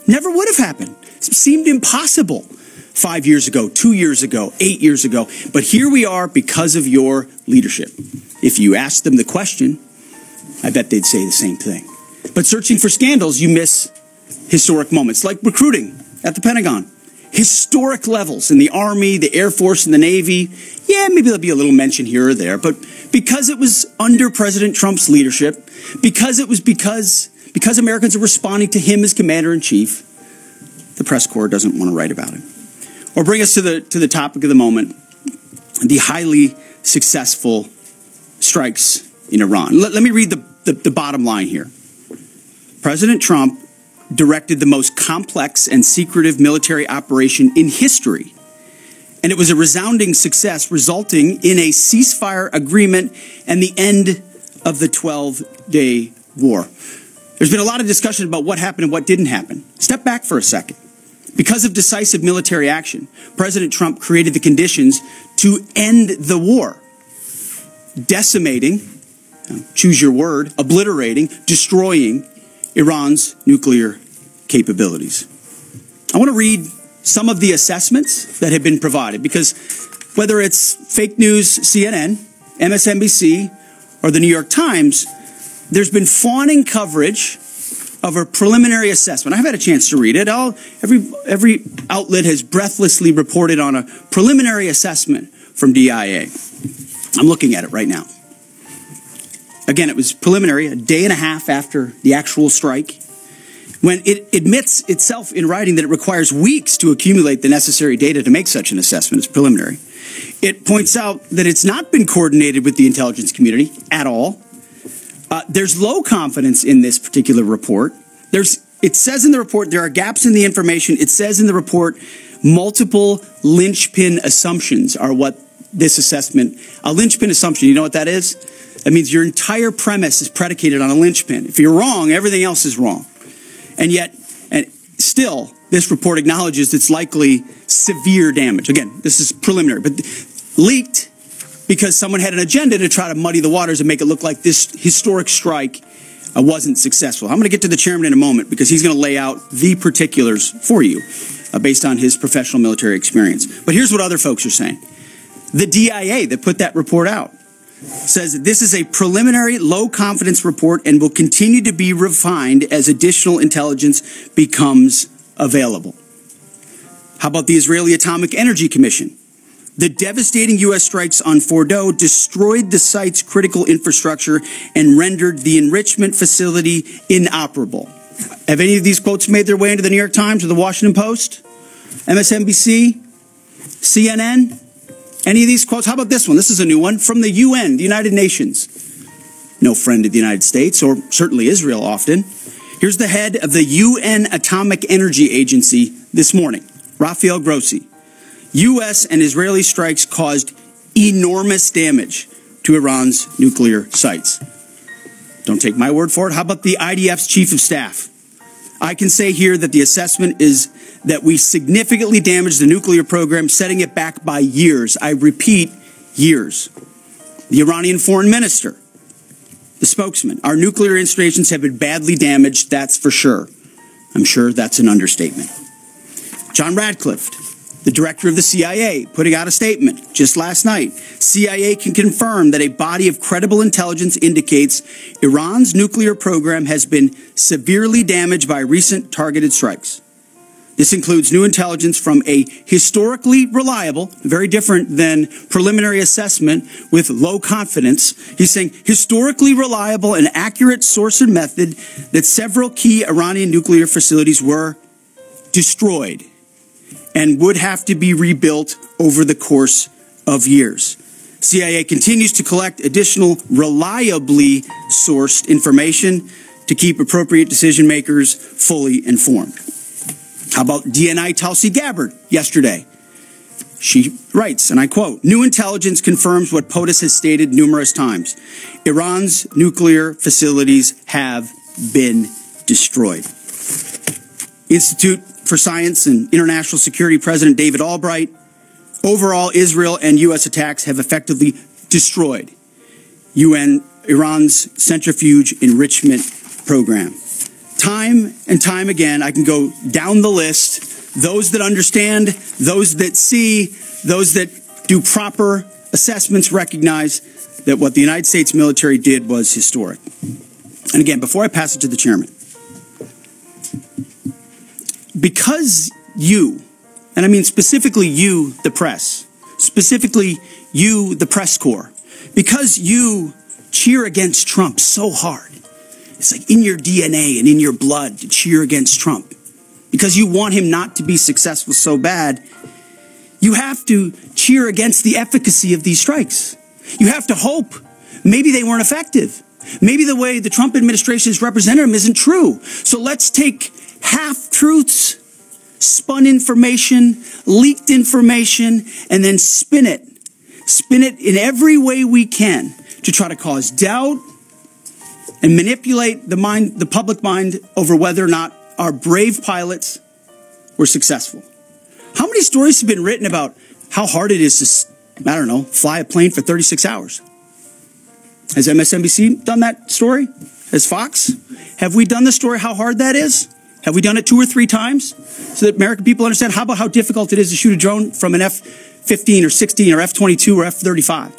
never would have happened. It seemed impossible 5 years ago, 2 years ago, 8 years ago, but here we are because of your leadership. If you ask them the question, I bet they'd say the same thing. But searching for scandals, you miss historic moments, like recruiting at the Pentagon. Historic levels in the Army, the Air Force, and the Navy. Yeah, maybe there'll be a little mention here or there, but because it was under President Trump's leadership, because Americans are responding to him as commander-in-chief, the press corps doesn't want to write about it. Or bring us to the topic of the moment, the highly successful strikes in Iran. Let me read the bottom line here. President Trump directed the most complex and secretive military operation in history. And it was a resounding success, resulting in a ceasefire agreement and the end of the 12-day war. There's been a lot of discussion about what happened and what didn't happen. Step back for a second. Because of decisive military action, President Trump created the conditions to end the war, decimating, choose your word, obliterating, destroying Iran's nuclear capabilities. I want to read some of the assessments that have been provided, because whether it's fake news, CNN, MSNBC, or the New York Times, there's been fawning coverage of a preliminary assessment. I've had a chance to read it. Every outlet has breathlessly reported on a preliminary assessment from DIA. I'm looking at it right now. Again, it was preliminary, a day and a half after the actual strike, when it admits itself in writing that it requires weeks to accumulate the necessary data to make such an assessment. It's preliminary. It points out that it's not been coordinated with the intelligence community at all. There's low confidence in this particular report. It says in the report there are gaps in the information. It says in the report multiple linchpin assumptions are what this assessment, a linchpin assumption, you know what that is? That means your entire premise is predicated on a linchpin. If you're wrong, everything else is wrong. And yet, still, this report acknowledges it's likely severe damage. Again, this is preliminary, but leaked because someone had an agenda to try to muddy the waters and make it look like this historic strike wasn't successful. I'm going to get to the chairman in a moment because he's going to lay out the particulars for you based on his professional military experience. But here's what other folks are saying. The DIA that put that report out says this is a preliminary low-confidence report and will continue to be refined as additional intelligence becomes available. How about the Israeli Atomic Energy Commission? The devastating U.S. strikes on Fordow destroyed the site's critical infrastructure and rendered the enrichment facility inoperable. Have any of these quotes made their way into the New York Times or the Washington Post? MSNBC? CNN? Any of these quotes? How about this one? This is a new one from the UN, the United Nations. No friend of the United States, or certainly Israel often. Here's the head of the UN Atomic Energy Agency this morning, Rafael Grossi. U.S. and Israeli strikes caused enormous damage to Iran's nuclear sites. Don't take my word for it. How about the IDF's chief of staff? I can say here that the assessment is that we significantly damaged the nuclear program, setting it back by years. I repeat, years. The Iranian foreign minister, the spokesman, our nuclear installations have been badly damaged, that's for sure. I'm sure that's an understatement. John Radcliffe, the director of the CIA, putting out a statement just last night. CIA can confirm that a body of credible intelligence indicates Iran's nuclear program has been severely damaged by recent targeted strikes. This includes new intelligence from a historically reliable, very different than preliminary assessment with low confidence. He's saying historically reliable and accurate source and method that several key Iranian nuclear facilities were destroyed and would have to be rebuilt over the course of years. CIA continues to collect additional reliably sourced information to keep appropriate decision makers fully informed. How about DNI Tulsi Gabbard yesterday? She writes, and I quote, "New intelligence confirms what POTUS has stated numerous times. Iran's nuclear facilities have been destroyed." Institute for Science and International Security President David Albright, overall, Israel and U.S. attacks have effectively destroyed Iran's centrifuge enrichment program. Time and time again, I can go down the list. Those that understand, those that see, those that do proper assessments recognize that what the United States military did was historic. And again, before I pass it to the chairman, because you, and I mean specifically you, the press, specifically you, the press corps, because you cheer against Trump so hard, it's like in your DNA and in your blood to cheer against Trump, because you want him not to be successful so bad, you have to cheer against the efficacy of these strikes. You have to hope maybe they weren't effective. Maybe the way the Trump administration has represented them isn't true. So let's take half-truths, spun information, leaked information, and then spin it in every way we can to try to cause doubt and manipulate the public mind over whether or not our brave pilots were successful. How many stories have been written about how hard it is to, I don't know, fly a plane for 36 hours? Has MSNBC done that story? Has Fox? Have we done the story how hard that is? Have we done it 2 or 3 times so that American people understand? How about how difficult it is to shoot a drone from an F-15 or 16 or F-22 or F-35?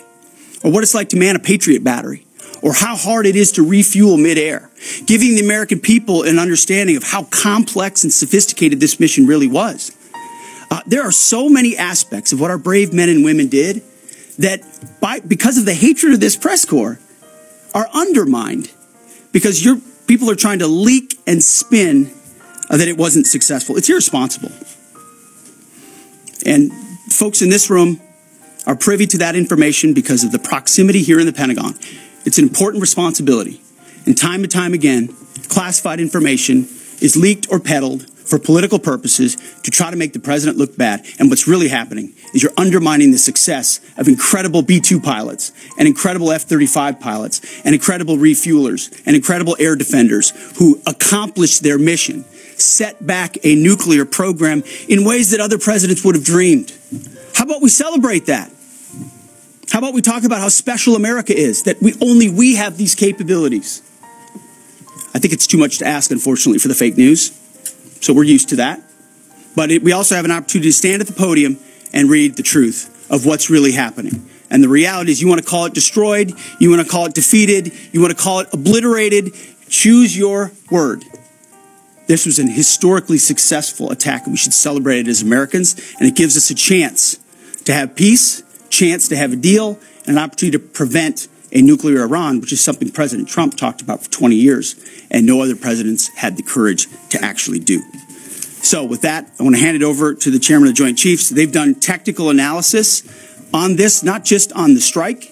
Or what it's like to man a Patriot battery? Or how hard it is to refuel midair? Giving the American people an understanding of how complex and sophisticated this mission really was. There are so many aspects of what our brave men and women did that because of the hatred of this press corps are undermined because your people are trying to leak and spin that it wasn't successful. It's irresponsible. And folks in this room are privy to that information because of the proximity here in the Pentagon. It's an important responsibility. And time again, classified information is leaked or peddled for political purposes to try to make the president look bad. And what's really happening is you're undermining the success of incredible B-2 pilots and incredible F-35 pilots and incredible refuelers and incredible air defenders who accomplished their mission, set back a nuclear program in ways that other presidents would have dreamed. How about we celebrate that? How about we talk about how special America is, that only we have these capabilities? I think it's too much to ask, unfortunately, for the fake news. So we're used to that. But we also have an opportunity to stand at the podium and read the truth of what's really happening. And the reality is, you want to call it destroyed, you want to call it defeated, you want to call it obliterated, choose your word. This was an historically successful attack, and we should celebrate it as Americans. And it gives us a chance to have peace, chance to have a deal, and an opportunity to prevent a nuclear Iran, which is something President Trump talked about for 20 years, and no other presidents had the courage to actually do. So with that, I want to hand it over to the chairman of the Joint Chiefs. They've done technical analysis on this, not just on the strike,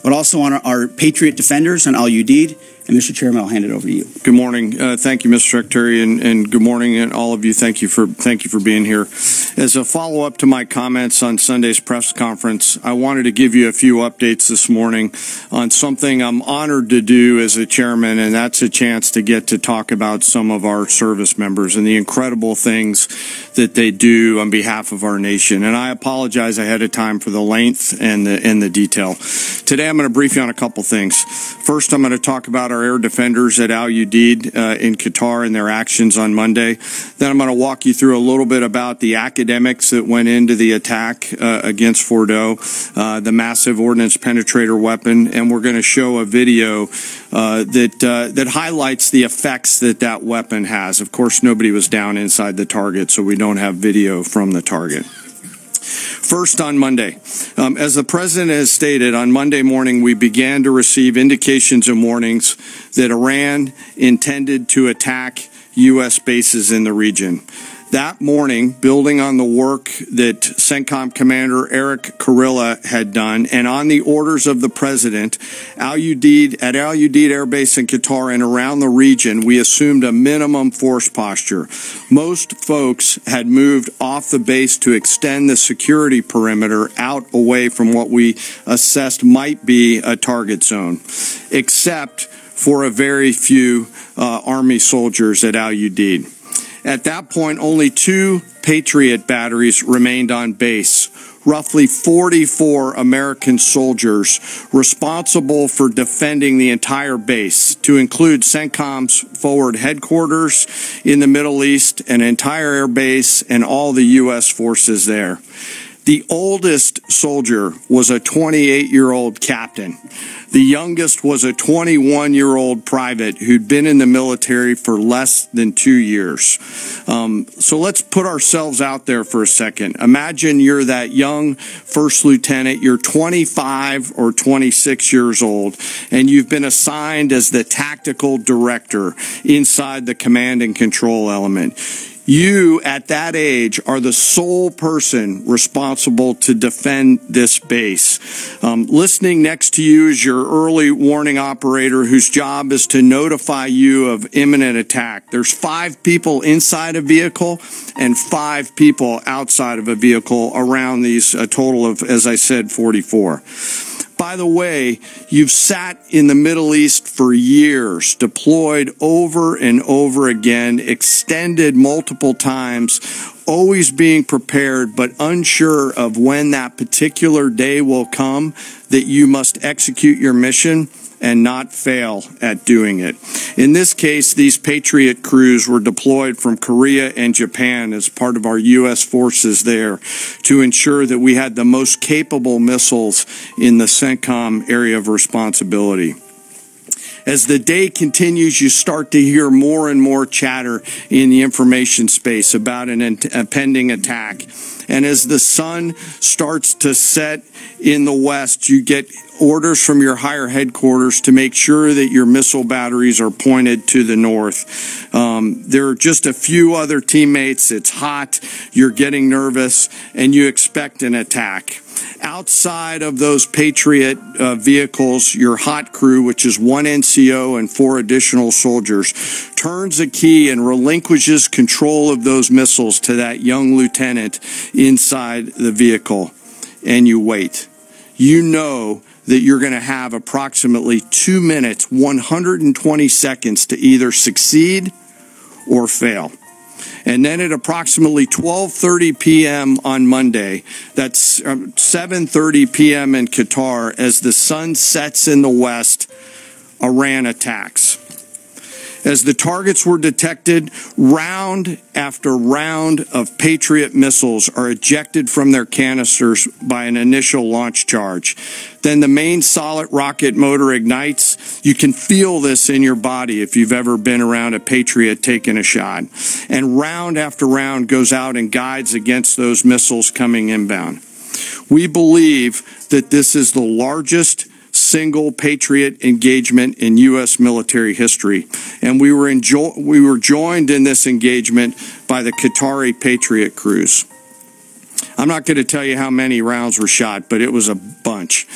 but also on our Patriot defenders, on Al Udeid. And Mr. Chairman, I'll hand it over to you. Good morning. Thank you, Mr. Secretary, and good morning, and all of you. Thank you for being here. As a follow-up to my comments on Sunday's press conference, I wanted to give you a few updates this morning on something I'm honored to do as a chairman, and that's a chance to get to talk about some of our service members and the incredible things that they do on behalf of our nation. And I apologize ahead of time for the length and the detail. Today, I'm going to brief you on a couple things. First, I'm going to talk about our air defenders at Al Udeid in Qatar and their actions on Monday. Then I'm going to walk you through a little bit about the academics that went into the attack against Fordo, the massive ordnance penetrator weapon, and we're going to show a video that highlights the effects that weapon has. Of course, nobody was down inside the target, so we don't have video from the target. First, on Monday, as the President has stated, on Monday morning we began to receive indications and warnings that Iran intended to attack U.S. bases in the region. That morning, building on the work that CENTCOM Commander Eric Kurilla had done, and on the orders of the President, at Al Udeid Air Base in Qatar and around the region, we assumed a minimum force posture. Most folks had moved off the base to extend the security perimeter out away from what we assessed might be a target zone, except for a very few Army soldiers at Al Udeid. At that point, only 2 Patriot batteries remained on base, roughly 44 American soldiers responsible for defending the entire base, to include CENTCOM's forward headquarters in the Middle East, an entire air base, and all the U.S. forces there. The oldest soldier was a 28-year-old captain. The youngest was a 21-year-old private who'd been in the military for less than 2 years. So let's put ourselves out there for a second. Imagine you're that young first lieutenant, you're 25 or 26 years old, and you've been assigned as the tactical director inside the command and control element. You, at that age, are the sole person responsible to defend this base. Listening next to you is your early warning operator whose job is to notify you of imminent attack. There's 5 people inside a vehicle and 5 people outside of a vehicle around these, a total of, as I said, 44. By the way, you've sat in the Middle East for years, deployed over and over again, extended multiple times, always being prepared, but unsure of when that particular day will come that you must execute your mission and not fail at doing it. In this case, these Patriot crews were deployed from Korea and Japan as part of our U.S. forces there to ensure that we had the most capable missiles in the CENTCOM area of responsibility. As the day continues, you start to hear more and more chatter in the information space about a pending attack. And as the sun starts to set in the west, you get orders from your higher headquarters to make sure that your missile batteries are pointed to the north. There are just a few other teammates. It's hot, you're getting nervous, and you expect an attack. Outside of those Patriot vehicles, your hot crew, which is 1 NCO and 4 additional soldiers, turns a key and relinquishes control of those missiles to that young lieutenant inside the vehicle. And you wait. You know that you're going to have approximately 2 minutes, 120 seconds to either succeed or fail. And then at approximately 12:30 p.m. on Monday, that's 7:30 p.m. in Qatar, as the sun sets in the west, Iran attacks. As the targets were detected, round after round of Patriot missiles are ejected from their canisters by an initial launch charge. Then the main solid rocket motor ignites. You can feel this in your body if you've ever been around a Patriot taking a shot. And round after round goes out and guides against those missiles coming inbound. We believe that this is the largest single Patriot engagement in U.S. military history. And we were joined in this engagement by the Qatari Patriot crews. I'm not going to tell you how many rounds were shot, but it was a bunch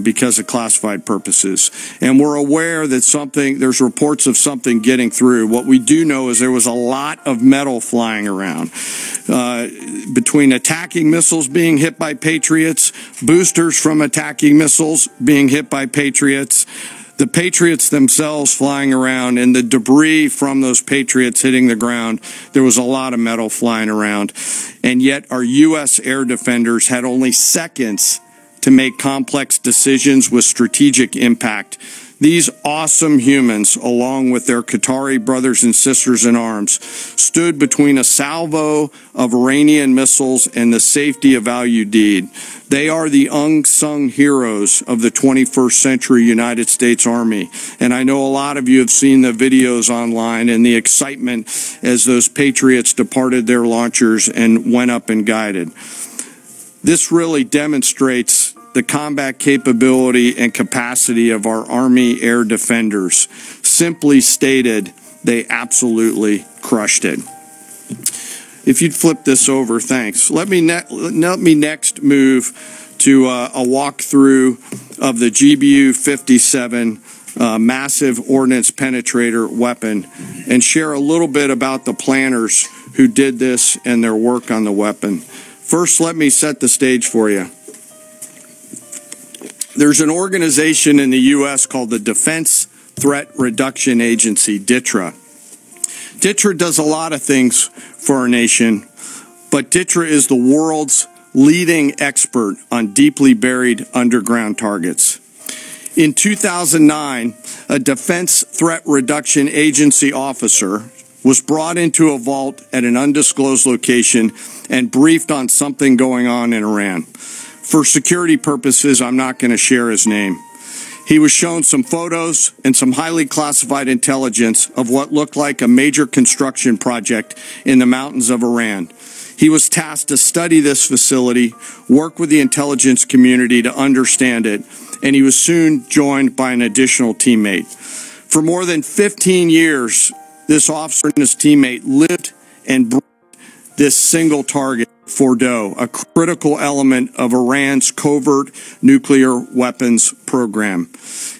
because of classified purposes. And we're aware that there's reports of something getting through. What we do know is there was a lot of metal flying around. Between attacking missiles being hit by Patriots, boosters from attacking missiles being hit by Patriots, the Patriots themselves flying around, and the debris from those Patriots hitting the ground, there was a lot of metal flying around. And yet our U.S. air defenders had only seconds to make complex decisions with strategic impact. These awesome humans, along with their Qatari brothers and sisters in arms, stood between a salvo of Iranian missiles and the safety of Al Udeid. They are the unsung heroes of the 21st century United States Army. And I know a lot of you have seen the videos online and the excitement as those Patriots departed their launchers and went up and guided. This really demonstrates the combat capability and capacity of our Army air defenders. Simply stated, they absolutely crushed it. If you'd flip this over, thanks. Let me next move to a walkthrough of the GBU-57 massive ordnance penetrator weapon and share a little bit about the planners who did this and their work on the weapon. First, let me set the stage for you. There's an organization in the U.S. called the Defense Threat Reduction Agency, DTRA. DTRA does a lot of things for our nation, but DTRA is the world's leading expert on deeply buried underground targets. In 2009, a Defense Threat Reduction Agency officer was brought into a vault at an undisclosed location and briefed on something going on in Iran. For security purposes, I'm not going to share his name. He was shown some photos and some highly classified intelligence of what looked like a major construction project in the mountains of Iran. He was tasked to study this facility, work with the intelligence community to understand it, and he was soon joined by an additional teammate. For more than 15 years, this officer and his teammate lived and breathed this single target, Fordow, a critical element of Iran's covert nuclear weapons program.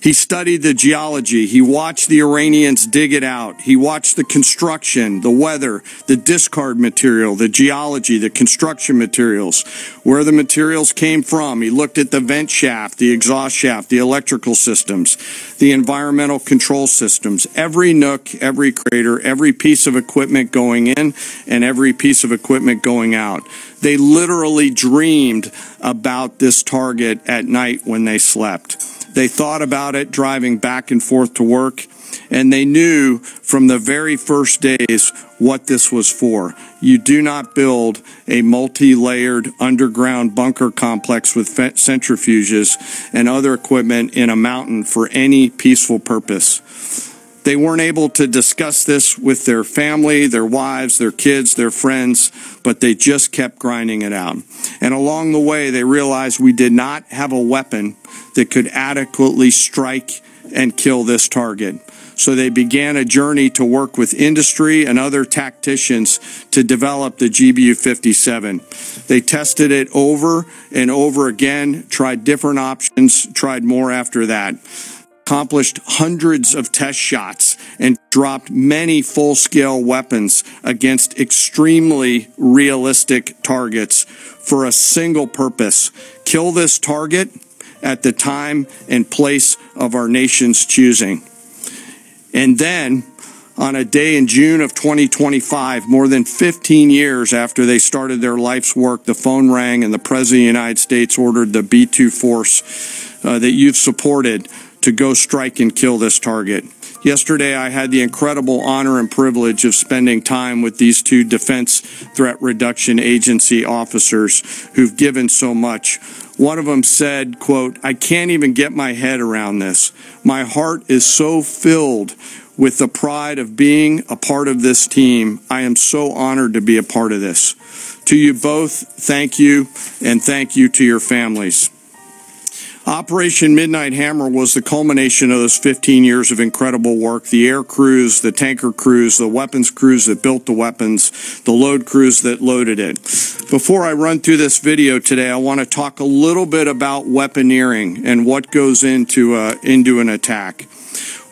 He studied the geology. He watched the Iranians dig it out. He watched the construction, the weather, the discard material, the geology, the construction materials, where the materials came from. He looked at the vent shaft, the exhaust shaft, the electrical systems, the environmental control systems, every nook, every crater, every piece of equipment going in and every piece of equipment going out. They literally dreamed about this target at night when they slept. They thought about it driving back and forth to work, and they knew from the very first days what this was for. You do not build a multi-layered underground bunker complex with centrifuges and other equipment in a mountain for any peaceful purpose. They weren't able to discuss this with their family, their wives, their kids, their friends, but they just kept grinding it out. And along the way, they realized we did not have a weapon that could adequately strike and kill this target. So they began a journey to work with industry and other tacticians to develop the GBU-57. They tested it over and over again, tried different options, tried more after that. Accomplished hundreds of test shots and dropped many full-scale weapons against extremely realistic targets for a single purpose: kill this target at the time and place of our nation's choosing. And then, on a day in June of 2025, more than 15 years after they started their life's work, the phone rang and the President of the United States ordered the B-2 force that you've supported to go strike and kill this target. Yesterday, I had the incredible honor and privilege of spending time with these two Defense Threat Reduction Agency officers who've given so much. One of them said, quote, "I can't even get my head around this. My heart is so filled with the pride of being a part of this team. I am so honored to be a part of this." To you both, thank you, and thank you to your families. Operation Midnight Hammer was the culmination of those 15 years of incredible work. The air crews, the tanker crews, the weapons crews that built the weapons, the load crews that loaded it. Before I run through this video today, I want to talk a little bit about weaponeering and what goes into an attack.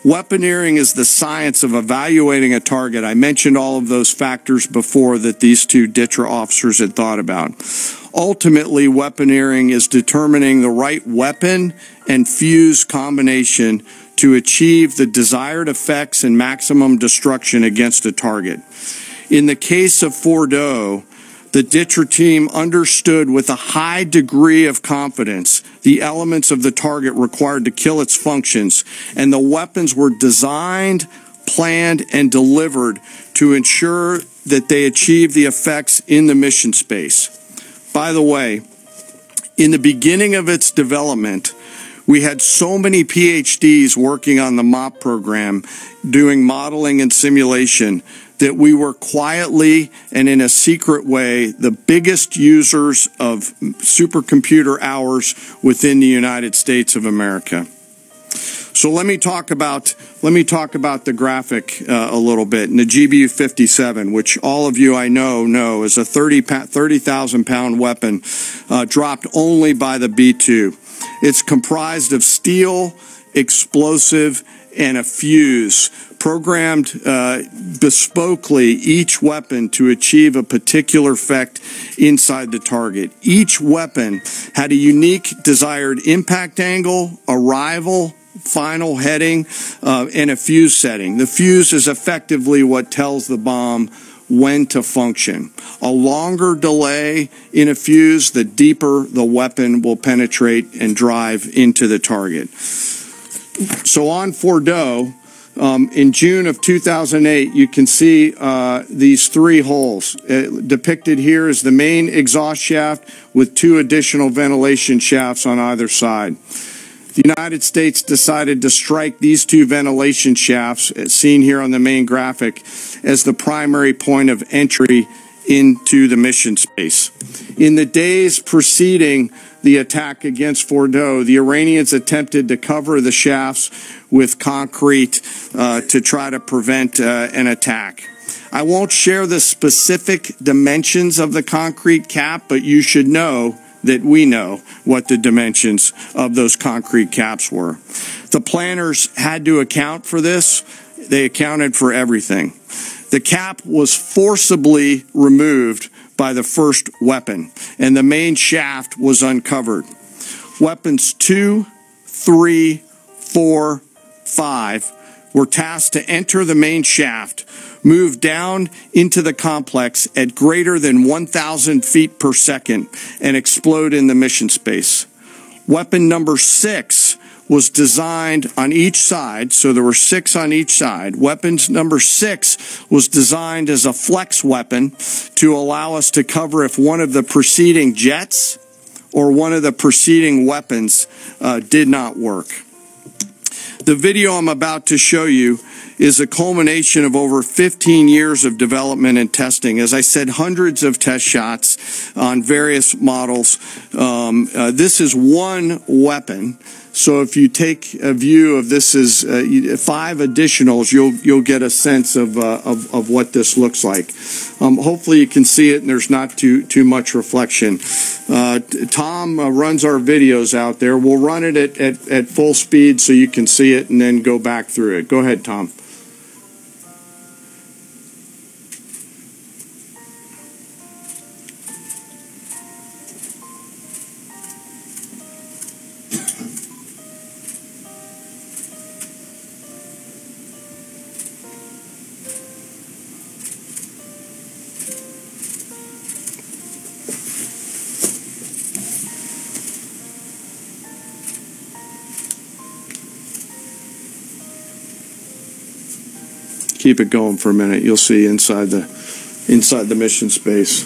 Weaponeering is the science of evaluating a target. I mentioned all of those factors before that these two DTRA officers had thought about. Ultimately, weaponeering is determining the right weapon and fuse combination to achieve the desired effects and maximum destruction against a target. In the case of Fordo, the DTRA team understood with a high degree of confidence the elements of the target required to kill its functions, and the weapons were designed, planned, and delivered to ensure that they achieve the effects in the mission space. By the way, in the beginning of its development, we had so many PhDs working on the MOP program, doing modeling and simulation, that we were quietly and in a secret way the biggest users of supercomputer hours within the United States of America. So let me talk about the graphic a little bit. And the GBU-57, which all of you I know is a 30,000 pound weapon dropped only by the B-2. It's comprised of steel, explosive, and a fuse, programmed bespokely each weapon to achieve a particular effect inside the target. Each weapon had a unique desired impact angle, arrival, final heading, and a fuse setting. The fuse is effectively what tells the bomb when to function. A longer delay in a fuse, the deeper the weapon will penetrate and drive into the target. So on Fordo, in June of 2008, you can see these three holes. Depicted here is the main exhaust shaft with two additional ventilation shafts on either side. The United States decided to strike these two ventilation shafts, as seen here on the main graphic, as the primary point of entry into the mission space. In the days preceding the attack against Fordo, the Iranians attempted to cover the shafts with concrete to try to prevent an attack. I won't share the specific dimensions of the concrete cap, but you should know that we know what the dimensions of those concrete caps were. The planners had to account for this. They accounted for everything. The cap was forcibly removed by the first weapon, and the main shaft was uncovered. Weapons 2, 3, 4, 5 were tasked to enter the main shaft, move down into the complex at greater than 1,000 feet per second, and explode in the mission space. Weapon number 6 was designed on each side, so there were 6 on each side. Weapons number 6 was designed as a flex weapon to allow us to cover if one of the preceding jets or one of the preceding weapons did not work. The video I'm about to show you is a culmination of over 15 years of development and testing. As I said, hundreds of test shots on various models. This is one weapon. So if you take a view of this as 5 additionals, you'll get a sense of what this looks like. Hopefully you can see it and there's not too much reflection. Tom runs our videos out there. We'll run it at full speed so you can see it and then go back through it. Go ahead, Tom. Keep it going for a minute. You'll see inside the mission space.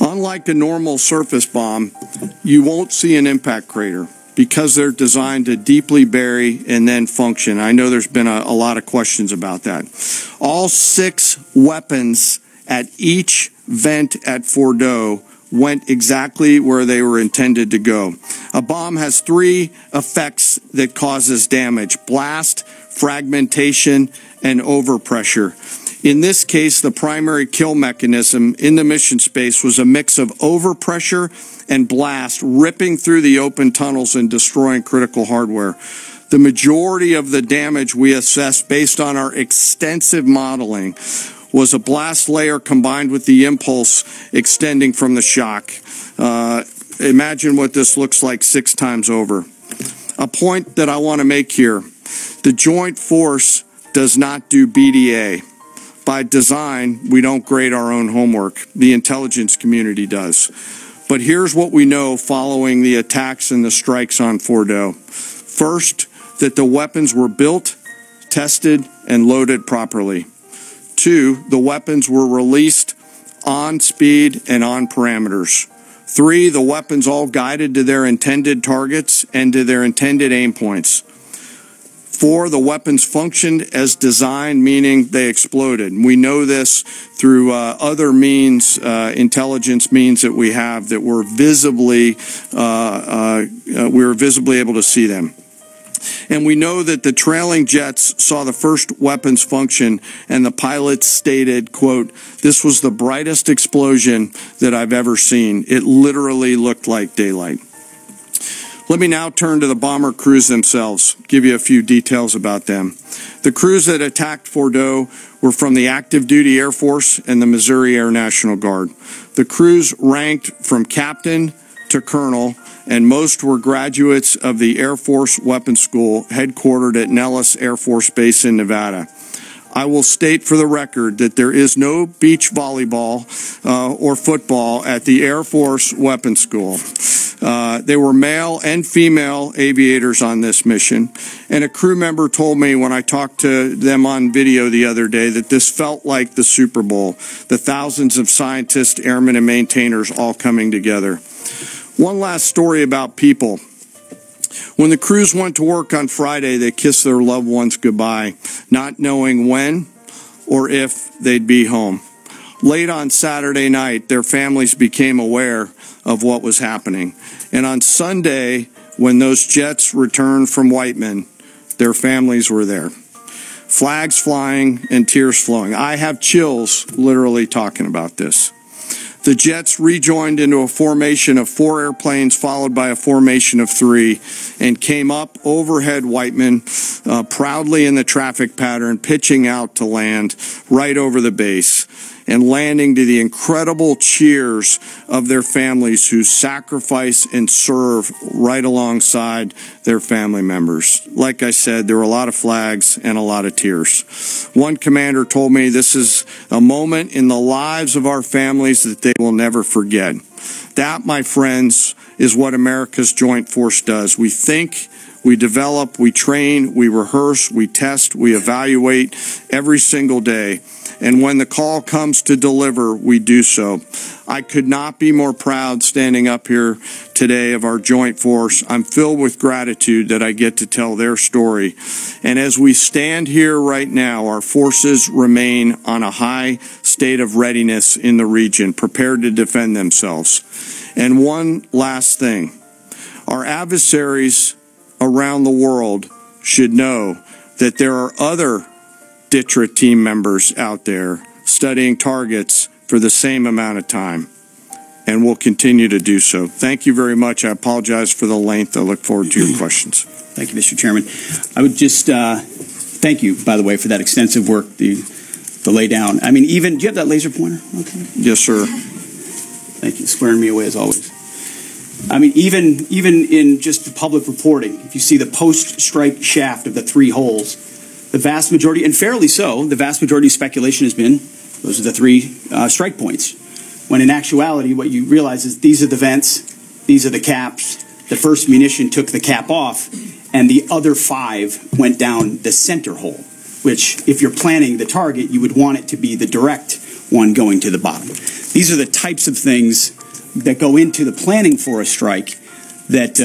Unlike a normal surface bomb, you won't see an impact crater. because they're designed to deeply bury and then function. I know there's been a lot of questions about that. All 6 weapons at each vent at Fordo went exactly where they were intended to go. A bomb has 3 effects that causes damage: blast, fragmentation, and overpressure. In this case, the primary kill mechanism in the mission space was a mix of overpressure and blast, ripping through the open tunnels and destroying critical hardware. The majority of the damage we assessed based on our extensive modeling was a blast layer combined with the impulse extending from the shock. Imagine what this looks like 6 times over. A point that I want to make here: the Joint Force does not do BDA. By design, we don't grade our own homework. The intelligence community does. But here's what we know following the attacks and the strikes on Fordo. First, that the weapons were built, tested, and loaded properly. 2, the weapons were released on speed and on parameters. 3, the weapons all guided to their intended targets and to their intended aim points. 4, the weapons functioned as designed, meaning they exploded. We know this through other means, intelligence means that we have, that were visibly, we were visibly able to see them. And we know that the trailing jets saw the first weapons function, and the pilots stated, quote, "This was the brightest explosion that I've ever seen. It literally looked like daylight." Let me now turn to the bomber crews themselves, give you a few details about them. The crews that attacked Fordo were from the active duty Air Force and the Missouri Air National Guard. The crews ranked from captain to colonel, and most were graduates of the Air Force Weapons School headquartered at Nellis Air Force Base in Nevada. I will state for the record that there is no beach volleyball or football at the Air Force Weapons School. There were male and female aviators on this mission, and a crew member told me when I talked to them on video the other day that this felt like the Super Bowl, the thousands of scientists, airmen, and maintainers all coming together. One last story about people. When the crews went to work on Friday, they kissed their loved ones goodbye, not knowing when or if they'd be home. Late on Saturday night, their families became aware of what was happening. And on Sunday, when those jets returned from Whiteman, their families were there. Flags flying and tears flowing. I have chills literally talking about this. The jets rejoined into a formation of 4 airplanes followed by a formation of 3 and came up overhead Whiteman, proudly in the traffic pattern, pitching out to land right over the base and landing to the incredible cheers of their families who sacrifice and serve right alongside their family members. Like I said, there were a lot of flags and a lot of tears. One commander told me this is a moment in the lives of our families that they will never forget. That, my friends, is what America's Joint Force does. We think, we develop, we train, we rehearse, we test, we evaluate every single day. And when the call comes to deliver, we do so. I could not be more proud standing up here today of our Joint Force. I'm filled with gratitude that I get to tell their story. And as we stand here right now, our forces remain on a high state of readiness in the region, prepared to defend themselves. And one last thing. Our adversaries around the world should know that there are other DTRA team members out there studying targets for the same amount of time, and will continue to do so. Thank you very much. I apologize for the length. I look forward to your questions. Thank you, Mr. Chairman. I would just thank you, by the way, for that extensive work, the lay down. I mean, even, do you have that laser pointer? Okay. Yes, sir. Thank you. Squaring me away as always. I mean, even in just the public reporting, if you see the post-strike shaft of the 3 holes, the vast majority, and fairly so, the vast majority of speculation has been those are the 3 strike points. When in actuality, what you realize is these are the vents, these are the caps. The first munition took the cap off, and the other 5 went down the center hole, which, if you're planning the target, you would want it to be the direct one going to the bottom. These are the types of things that go into the planning for a strike that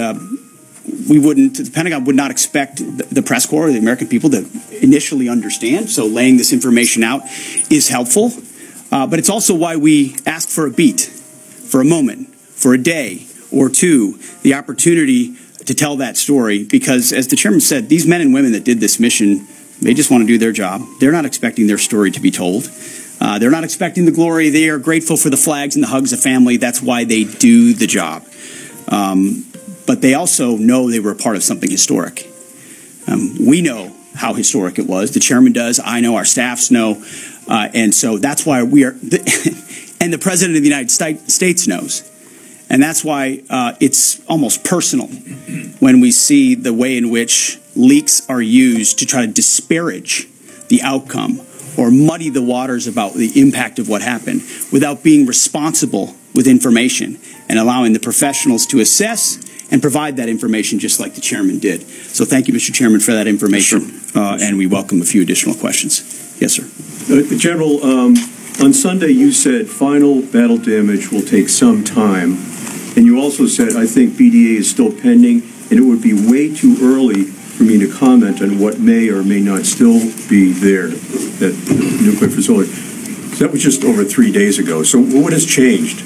the Pentagon would not expect the press corps or the American people to initially understand. So laying this information out is helpful. But it's also why we ask for a beat, for a moment, for a day or two, the opportunity to tell that story. Because as the chairman said, these men and women that did this mission, they just want to do their job. They're not expecting their story to be told. They're not expecting the glory. They are grateful for the flags and the hugs of family. That's why they do the job. But they also know they were a part of something historic. We know how historic it was. The chairman does. I know. Our staffs know. And so that's why we are, and the President of the United States knows. And that's why it's almost personal when we see the way in which leaks are used to try to disparage the outcome or muddy the waters about the impact of what happened without being responsible with information and allowing the professionals to assess and provide that information just like the chairman did. So thank you, Mr. Chairman, for that information. Sure. And we welcome a few additional questions. Yes, sir. General, on Sunday you said final battle damage will take some time. And you also said, I think BDA is still pending, and it would be way too early for me to comment on what may or may not still be there at the nuclear facility. So that was just over 3 days ago. So what has changed?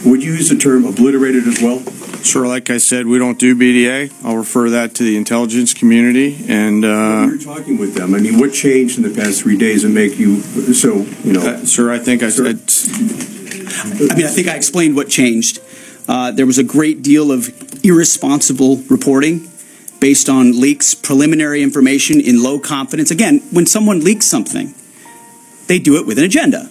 Would you use the term obliterated as well? Sure, like I said, we don't do BDA. I'll refer that to the intelligence community. And you're talking with them. I mean, what changed in the past 3 days that make you so, you know? Sir, I think I said... I mean, I think I explained what changed. There was a great deal of irresponsible reporting based on leaks, preliminary information in low confidence. Again, when someone leaks something, they do it with an agenda.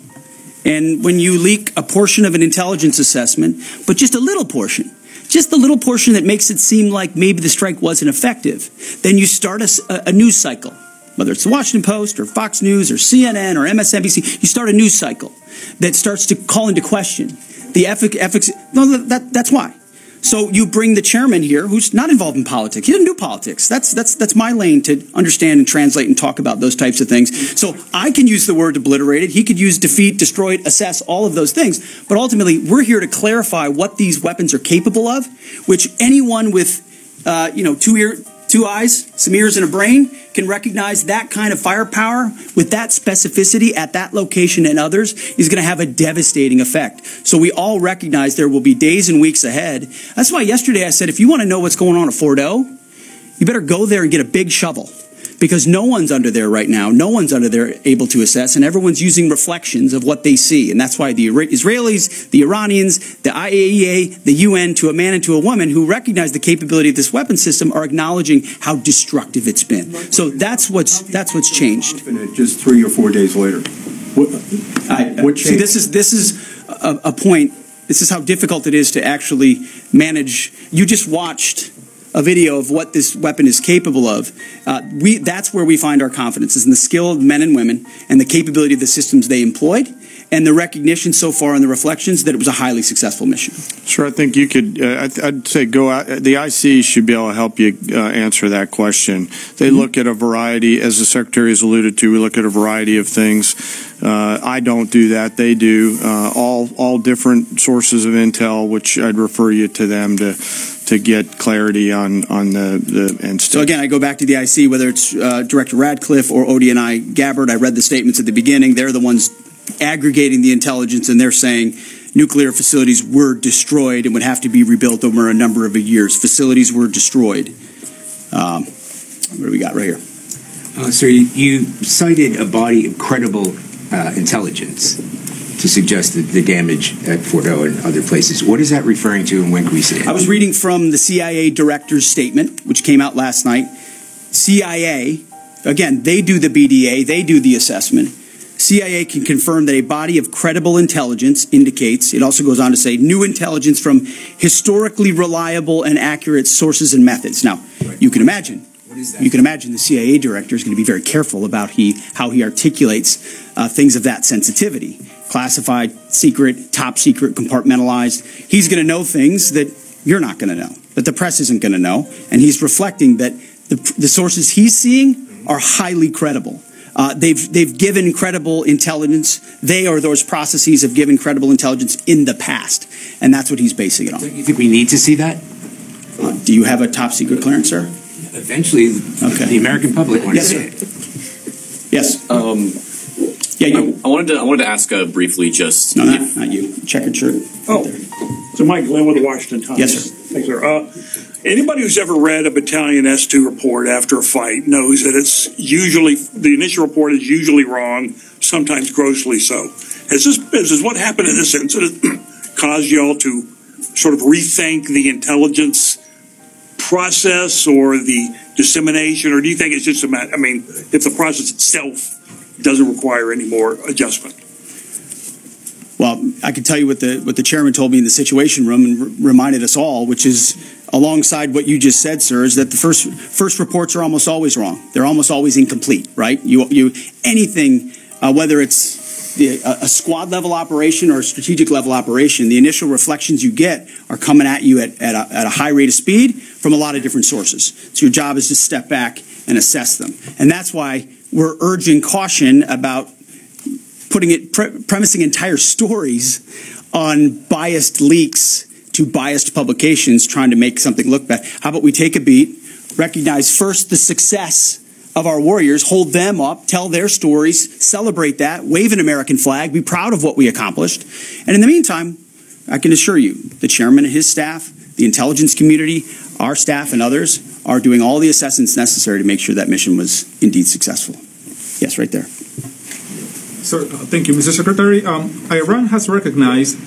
And when you leak a portion of an intelligence assessment, but just a little portion, just the little portion that makes it seem like maybe the strike wasn't effective, then you start a news cycle. Whether it's the Washington Post or Fox News or CNN or MSNBC, you start a news cycle that starts to call into question the efficacy. No, that's why. So you bring the chairman here, who's not involved in politics. He doesn't do politics. That's my lane to understand and translate and talk about those types of things. So I can use the word obliterated. He could use defeat, destroyed, assess, all of those things. But ultimately, we're here to clarify what these weapons are capable of, which anyone with, two eyes, some ears, and a brain can recognize that kind of firepower with that specificity at that location and others is going to have a devastating effect. So we all recognize there will be days and weeks ahead. That's why yesterday I said, if you want to know what's going on at Fordo, you better go there and get a big shovel. Because no one's under there right now. No one's under there able to assess, and everyone's using reflections of what they see. And that's why the Israelis, the Iranians, the IAEA, the UN, to a man and to a woman who recognize the capability of this weapon system are acknowledging how destructive it's been. So that's what's changed. Just 3 or 4 days later. What changed? See, this is a point. This is how difficult it is to actually manage. You just watched a video of what this weapon is capable of. That's where we find our confidence, is in the skill of men and women and the capability of the systems they employed and the recognition so far in the reflections that it was a highly successful mission. Sure, I think you could, I'd say go out, the IC should be able to help you answer that question. They look at a variety, as the Secretary has alluded to, we look at a variety of things. I don't do that. They do. All different sources of intel, which I'd refer you to them to get clarity on the end state. So again, I go back to the IC, whether it's Director Radcliffe or ODNI Gabbard. I read the statements at the beginning. They're the ones aggregating the intelligence, and they're saying nuclear facilities were destroyed and would have to be rebuilt over a number of years. Facilities were destroyed. What do we got right here? Sir, you cited a body of credible intelligence to suggest the damage at Fordo and other places. What is that referring to, and when can we see it? I was reading from the CIA director's statement, which came out last night. CIA, again, they do the BDA, they do the assessment. CIA can confirm that a body of credible intelligence indicates, it also goes on to say, new intelligence from historically reliable and accurate sources and methods. Now, you can imagine. You can imagine the CIA director is going to be very careful about how he articulates things of that sensitivity. Classified, secret, top secret, compartmentalized. He's going to know things that you're not going to know, that the press isn't going to know, and he's reflecting that the sources he's seeing are highly credible. They've given credible intelligence. They or those processes have given credible intelligence in the past, and that's what he's basing it on. Do you think we need to see that? Do you have a top secret clearance, sir? Eventually, the American public wants to see it. Yes. I wanted to ask briefly just. No, not you. Checkered shirt. Oh, so Mike Glenn with the Washington Times. Yes, sir. Thanks, sir. Anybody who's ever read a Battalion S2 report after a fight knows that it's usually, the initial report is usually wrong, sometimes grossly so. Has what happened in this incident caused y'all to sort of rethink the intelligence process or the dissemination, or do you think it's just a matter, if the process itself doesn't require any more adjustment? Well, I can tell you what the chairman told me in the Situation Room and reminded us all, which is alongside what you just said, sir, is that the first reports are almost always wrong. They're almost always incomplete, right? Anything, whether it's a squad level operation or a strategic level operation, the initial reflections you get are coming at you at a high rate of speed from a lot of different sources. So your job is to step back and assess them. And that's why we're urging caution about premising entire stories on biased leaks to biased publications trying to make something look bad. How about we take a beat, recognize first the success of our warriors, hold them up, tell their stories, celebrate that, wave an American flag, be proud of what we accomplished. And in the meantime, I can assure you, the chairman and his staff, the intelligence community, our staff and others are doing all the assessments necessary to make sure that mission was indeed successful. Yes, right there. Sir, thank you, Mr. Secretary. Iran has recognized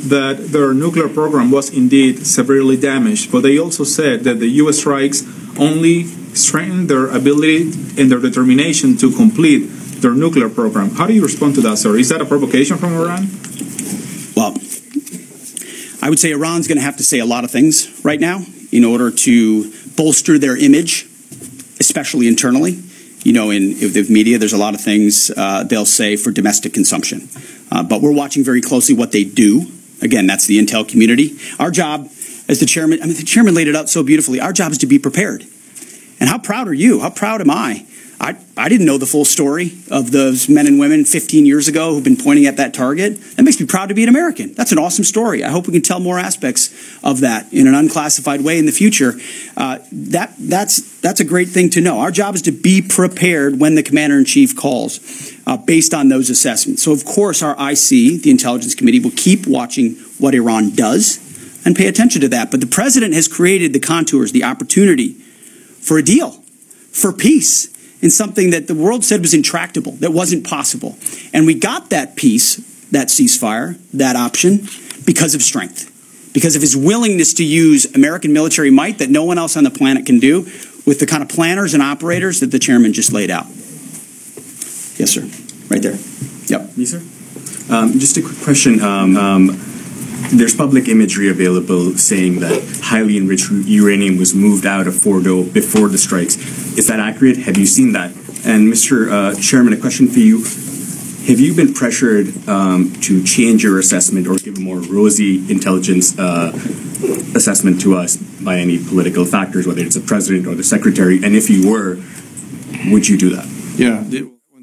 that their nuclear program was indeed severely damaged, but they also said that the U.S. strikes only strengthened their ability and their determination to complete their nuclear program. How do you respond to that, sir? Is that a provocation from Iran? Well, I would say Iran's going to have to say a lot of things right now in order to bolster their image, especially internally. You know, in the media, there's a lot of things they'll say for domestic consumption. But we're watching very closely what they do. Again, that's the intel community. Our job, as the chairman, the chairman laid it out so beautifully, our job is to be prepared. And how proud are you? How proud am I? I didn't know the full story of those men and women 15 years ago who've been pointing at that target. That makes me proud to be an American. That's an awesome story. I hope we can tell more aspects of that in an unclassified way in the future. That's a great thing to know. Our job is to be prepared when the commander-in-chief calls based on those assessments. So, of course, our IC, the Intelligence Committee, will keep watching what Iran does and pay attention to that. But the president has created the contours, the opportunity for a deal, for peace, in something that the world said was intractable, that wasn't possible. And we got that peace, that ceasefire, that option, because of strength, because of his willingness to use American military might that no one else on the planet can do with the kind of planners and operators that the chairman just laid out. Yes, sir. Right there. Yep. Yes, sir. Just a quick question. There's public imagery available saying that highly enriched uranium was moved out of Fordo before the strikes. Is that accurate? Have you seen that? And Mr. Chairman, a question for you. Have you been pressured to change your assessment or give a more rosy intelligence assessment to us by any political factors, whether it's the president or the secretary? And if you were, would you do that? Yeah.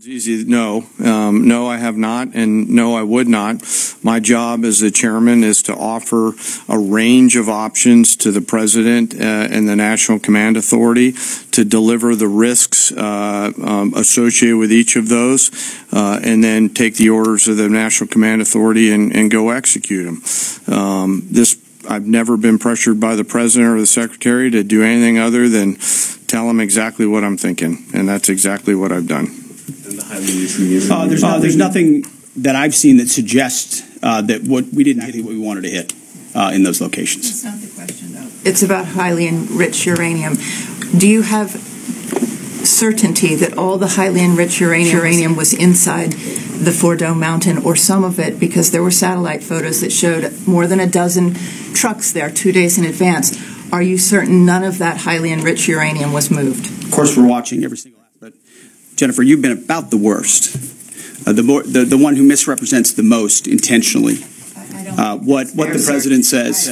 Easy. No, no, I have not, and no, I would not. My job as the chairman is to offer a range of options to the president and the National Command Authority to deliver the risks associated with each of those, and then take the orders of the National Command Authority and go execute them. I've never been pressured by the president or the secretary to do anything other than tell them exactly what I'm thinking, and that's exactly what I've done. There's nothing that I've seen that suggests that we didn't hit what we wanted to hit in those locations. That's not the question, though. It's about highly enriched uranium. Do you have certainty that all the highly enriched uranium was inside the Fordo mountain, or some of it, because there were satellite photos that showed more than a dozen trucks there 2 days in advance? Are you certain none of that highly enriched uranium was moved? Of course, we're watching every single. Jennifer, you've been about the worst, the one who misrepresents the most intentionally. What the president says.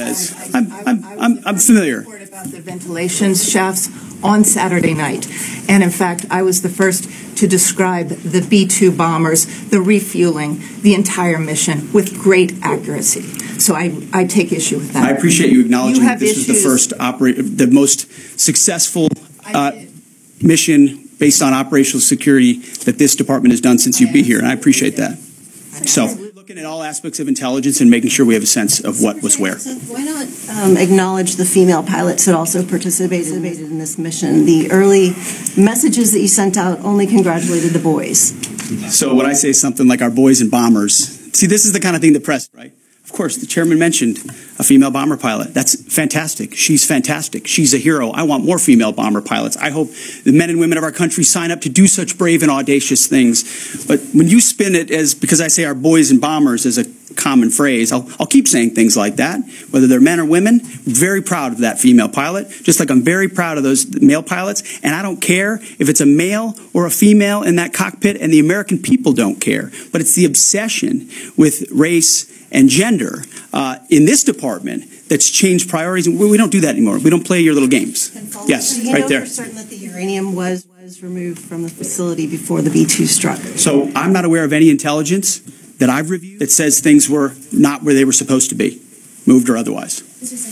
I'm familiar. About the ventilation shafts on Saturday night, and in fact, I was the first to describe the B-2 bombers, the refueling, the entire mission with great accuracy. So I take issue with that. I appreciate you acknowledging that this was the most successful mission based on operational security that this department has done since you've been here, and I appreciate that. So we're looking at all aspects of intelligence and making sure we have a sense of what was where. Why not acknowledge the female pilots that also participated in this mission? The early messages that you sent out only congratulated the boys. So when I say something like our boys and bombers, see, this is the kind of thing the press, right? Of course, the chairman mentioned a female bomber pilot. That's fantastic. She's fantastic. She's a hero. I want more female bomber pilots. I hope the men and women of our country sign up to do such brave and audacious things. But when you spin it as, because I say our boys and bombers as a common phrase, I'll keep saying things like that, whether they're men or women. I'm very proud of that female pilot, just like I'm very proud of those male pilots. And I don't care if it's a male or a female in that cockpit, and the American people don't care. But it's the obsession with race and gender in this department that's changed priorities. And we don't do that anymore. We don't play your little games. Yes, right there. You know for certain that the uranium was removed from the facility before the B-2 struck. So I'm not aware of any intelligence that I've reviewed that says things were not where they were supposed to be, moved or otherwise.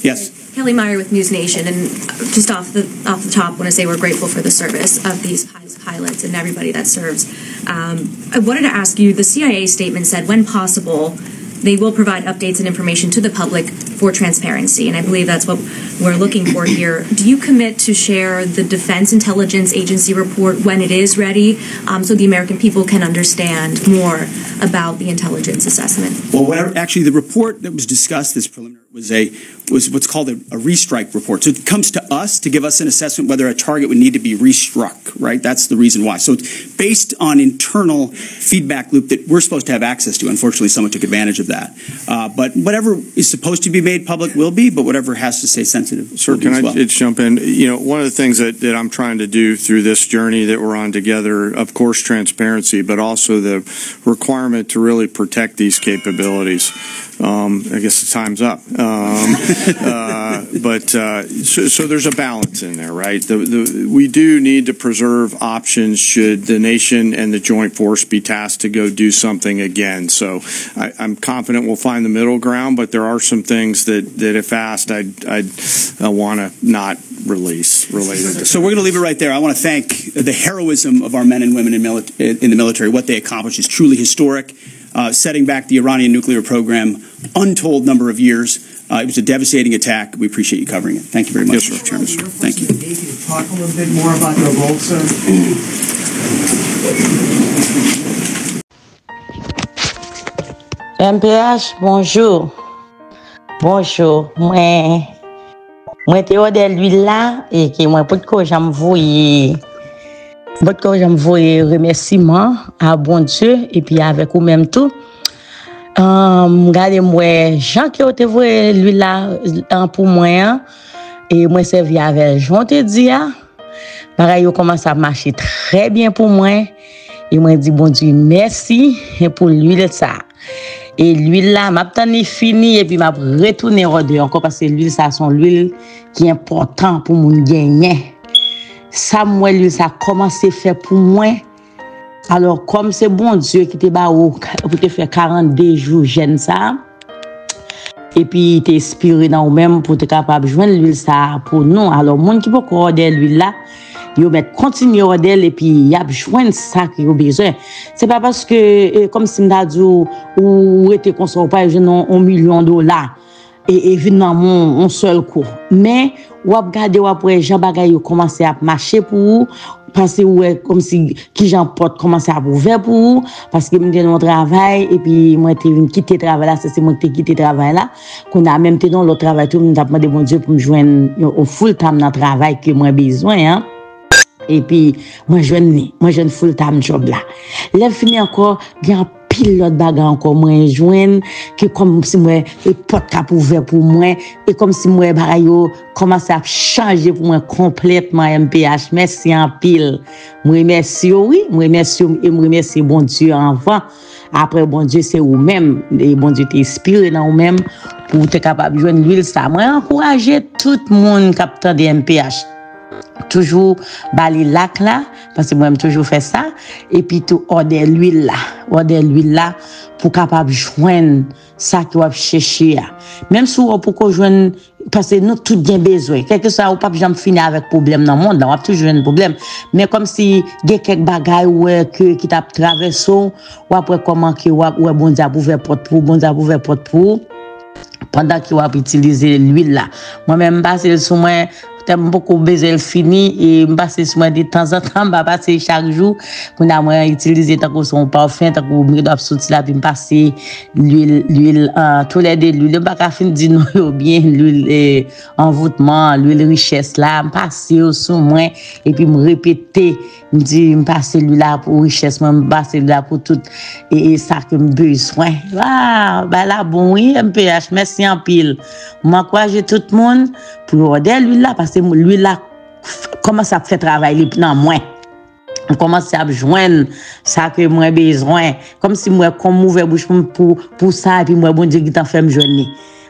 Yes. Kelly Meyer with News Nation, and just off the top, I want to say we're grateful for the service of these pilots and everybody that serves. I wanted to ask you, the CIA statement said, when possible, they will provide updates and information to the public for transparency, and I believe that's what we're looking for here. Do you commit to share the Defense Intelligence Agency report when it is ready, so the American people can understand more about the intelligence assessment? Well, actually, the report that was discussed, this preliminary, was what's called a restrike report. So it comes to us to give us an assessment whether a target would need to be restruck, right? That's the reason why. So it's based on internal feedback loop that we're supposed to have access to. Unfortunately, someone took advantage of that. But whatever is supposed to be made public will be, but whatever has to stay sensitive. Sir, can I just jump in? You know, one of the things that I'm trying to do through this journey that we're on together, of course, transparency, but also the requirement to really protect these capabilities. I guess the time's up. So there's a balance in there, right? We do need to preserve options should the nation and the joint force be tasked to go do something again. So I'm confident we'll find the middle ground, but there are some things that if asked, I'd want to not release related to. So we're going to leave it right there. I want to thank the heroism of our men and women in the military. What they accomplished is truly historic. Setting back the Iranian nuclear program, untold number of years. It was a devastating attack. We appreciate you covering it. Thank you very much, yes, Chairman. Thank you. Talk a little bit more about your role, sir. MPH, bonjour. Bonjour. Moi te de l'huile là et que moi pour que j'envoie remerciements à bon Dieu et puis avec vous même tout. Regardez moi Jean qui te voyé l'huile là pour moi et moi servi avec Jean te dit pareil commence à marcher très bien pour moi et moi dit bon Dieu merci pour l'huile ça. Et l'huile là, m'a tani fini et puis m'a retourné au dehors encore parce que l'huile ça son l'huile qui est important pour moun gagner. Ça moi l'huile ça commencé faire pour moi. Alors comme c'est bon Dieu qui te ba ou pour te faire 42 jours jeune ça. Et puis t'es inspiré dans ou même pour te capable joindre l'huile ça pour nous. Alors moun qui peut corder l'huile là yo met continuer d'elle et puis y a joindre ça qui a besoin. C'est pas parce que comme si m'da dit ou était consort pas $1 million et vinn dans mon seul coup. Mais ou regarder ou après Jean bagay yo commencer à marcher pour penser ouais comme si qui Jean porte commencer à ouvert pour parce que m'était dans travail et puis moi était vinn quitter travail là, c'est moi qui quitter travail là qu'on a même été dans le travail tout m't'a demandé bon Dieu pour me joindre au full time dans travail que moi besoin hein. Et puis moi jeune full time job là. Là fini encore bien pile l'autre bagarre encore moi joindre que comme si moi porte cap ouvert pour moi et comme si moi bagayo commence à changer pour moi complètement MPH. Merci en pile. Moi merci oui, moi merci et moi merci bon Dieu avant. Après bon Dieu c'est vous même et bon Dieu t'inspire dans vous même pour être capable de joindre l'huile ça. Moi encourager tout le monde captant de MPH. toujours bali lac là parce que moi j'aime toujours faire ça et puis tout order l'huile là pour capable joindre ça que vous chercher même si vous pour joindre parce que nous tout bien besoin quelque soit ou pas jamais finir avec problème dans le monde là on a toujours un problème mais comme si il y a quelques bagages ouais que qui t'a traversé ou après comment que ouais bon Dieu a ouvert porte pour pendant qu'il va utiliser l'huile là moi-même passer sur moi t'aime beaucoup baiser le fini et me passer sur moi de temps en temps me passer chaque jour pour moi utiliser tant que son parfum tant que me doit sortir là puis me passer l'huile tous les deux l'huile pas qu'à fin dire non bien l'huile envoûtement l'huile richesse là me passer sur moi et puis me répéter me dire me passer l'huile là pour richesse moi me passer là pour tout et ça que me besoin ah ben là bon oui MPH merci en pile m'encourager tout le monde pour order l'huile là parce que l'huile là commence à faire travail dans moi on commence à joindre ça que moi besoin comme si moi comme ouvert bouche pour ça et puis moi bon Dieu qui t'en fait me joindre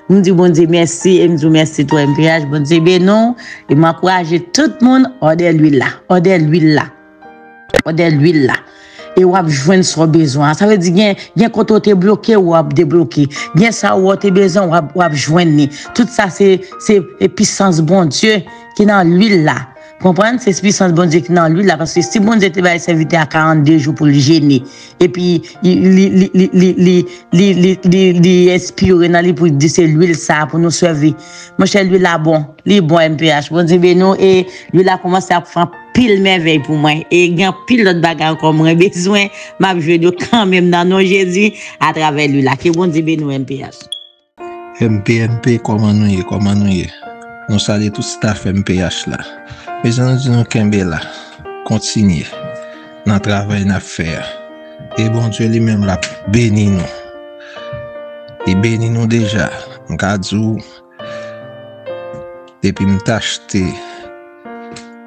me dit bon Dieu merci et me dit merci toi MPH bon Dieu ben non et m'encourager tout le monde order l'huile là et ou a joindre son besoin ça veut dire bien quand tu es bloqué ou a débloqué bien ça ou tu besoin ou a joindre tout ça c'est puissance bon Dieu qui dans l'huile là comprendre c'est puissance bon Dieu qui dans l'huile là parce que si bon Dieu te va servir à 42 jours pour le gêner et puis il inspire dans lui pour dire c'est l'huile ça pour nous servir mon cher l'huile là bon MPH bon Dieu ben nous et l'huile là commence à faire pile merveille pour moi et il y a pile d'autres bagages comme moi besoin m'a jouer de quand même dans nos Jésus à travers lui là que bon Dieu ben nous MPH comment nous nous saluons tout staff MPH là mais nous disons Kembe là continuer dans le travail à faire et bon Dieu lui-même l'a béni nous il béni nous déjà m'kadou depuis m'acheter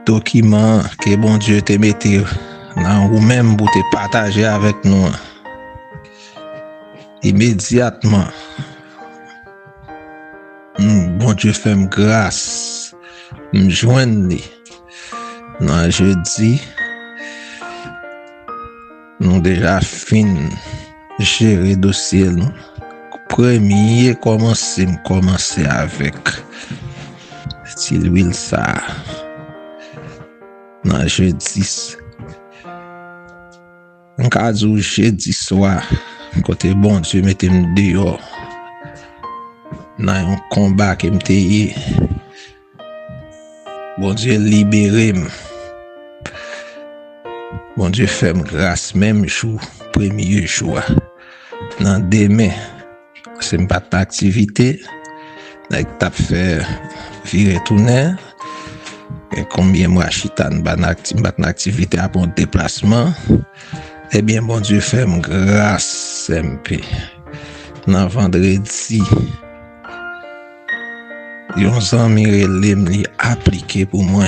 document que bon Dieu te mette dans ou même pour te partager avec nous immédiatement bon Dieu fait grâce me joindre non jeudi nous déjà fin gérer dossier nous premier commencer avec si l'huile ça non jeudi en cas où jeudi soir côté bon Dieu mettez me dehors dans un combat que m'était bon Dieu libéré bon Dieu fait grâce même jour premier jour dans demain c'est pas d'activité avec t'a fait virer tourner et combien moi chitan ban activité à bon déplacement eh bien bon Dieu fait grâce MP dans vendredi yon zami relem li appliqué pour moi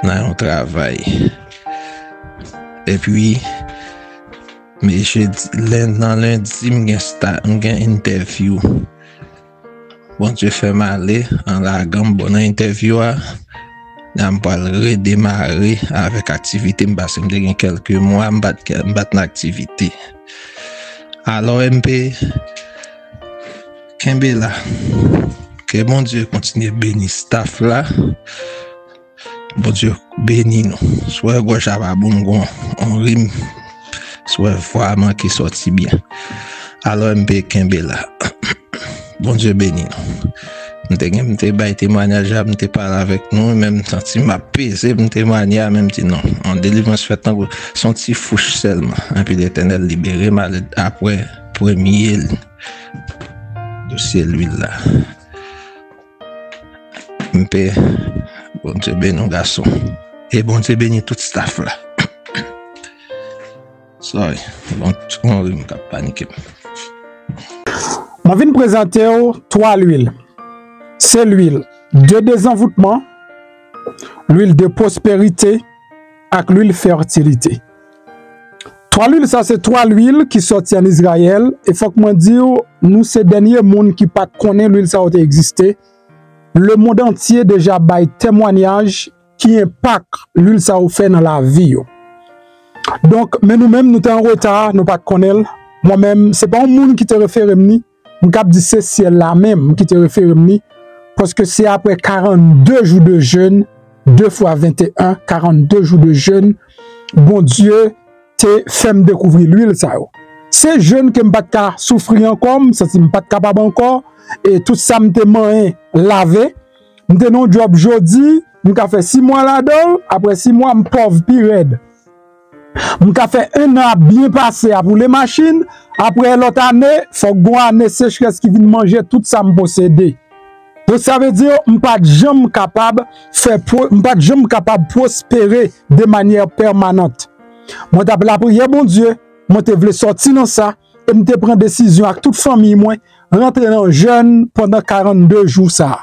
dans un travail et puis mais dans lundi m'gen interview bon Dieu fait m'aller en la gamme bonne interview on va redémarrer avec activité m'passe m'gen quelques mois m'bat l'activité alors MP Kembe là que bon Dieu continue bénir staff là bon Dieu bénit nous soit gauche à bon on rime soit vraiment qui sorti bien alors MP Kembe là bon Dieu bénit nous m'te bail témoignage m'te parler avec nous même senti m'a pesé m'te témoigner même dit non en délivrance fait son petit fouche seulement et puis l'Éternel libéré mal après premier dossier l'huile là m'pe bon Dieu béni nos garçons et bon Dieu béni tout staff là sorry bon on va paniquer je viens présenter trois huiles. C'est l'huile de désenvoûtement, l'huile de prospérité et l'huile fertilité. Trois huiles, ça c'est trois huiles qui sortent en Israël. Et faut que moi dire, nous ces derniers monde qui pas connaît l'huile ça a existé le monde entier déjà bail témoignage qui impacte l'huile ça fait dans la vie. Donc, mais nous-mêmes, nous sommes en retard, nous pas connaître. Moi-même, c'est pas un monde qui te réfère ni, je cap dit c'est ciel là même qui te réfère ni, parce que c'est après 42 jours de jeûne, 2 fois 21, 42 jours de jeûne, bon Dieu te fait me découvrir l'huile ça. C'est jeûne que m'pas pas souffrir encore, ça c'est m'pas capable encore, et tout ça m'te moyen lavé, m'te non job jodi, m'ka fait 6 mois là-dedans, après 6 mois m'pauvre pi raide. M'ka fait 1 an bien passé pour les machines, après l'autre année, faut que année sécheresse qui vient manger tout ça me posséder. Donc ça veut dire m'pas jamais capable m'pas jamais capable prospérer de manière permanente. Moi t'appelle la prière bon Dieu, moi te voulais sortir dans ça et me te prendre décision avec toute famille moi rentrer dans jeûne pendant 42 jours ça.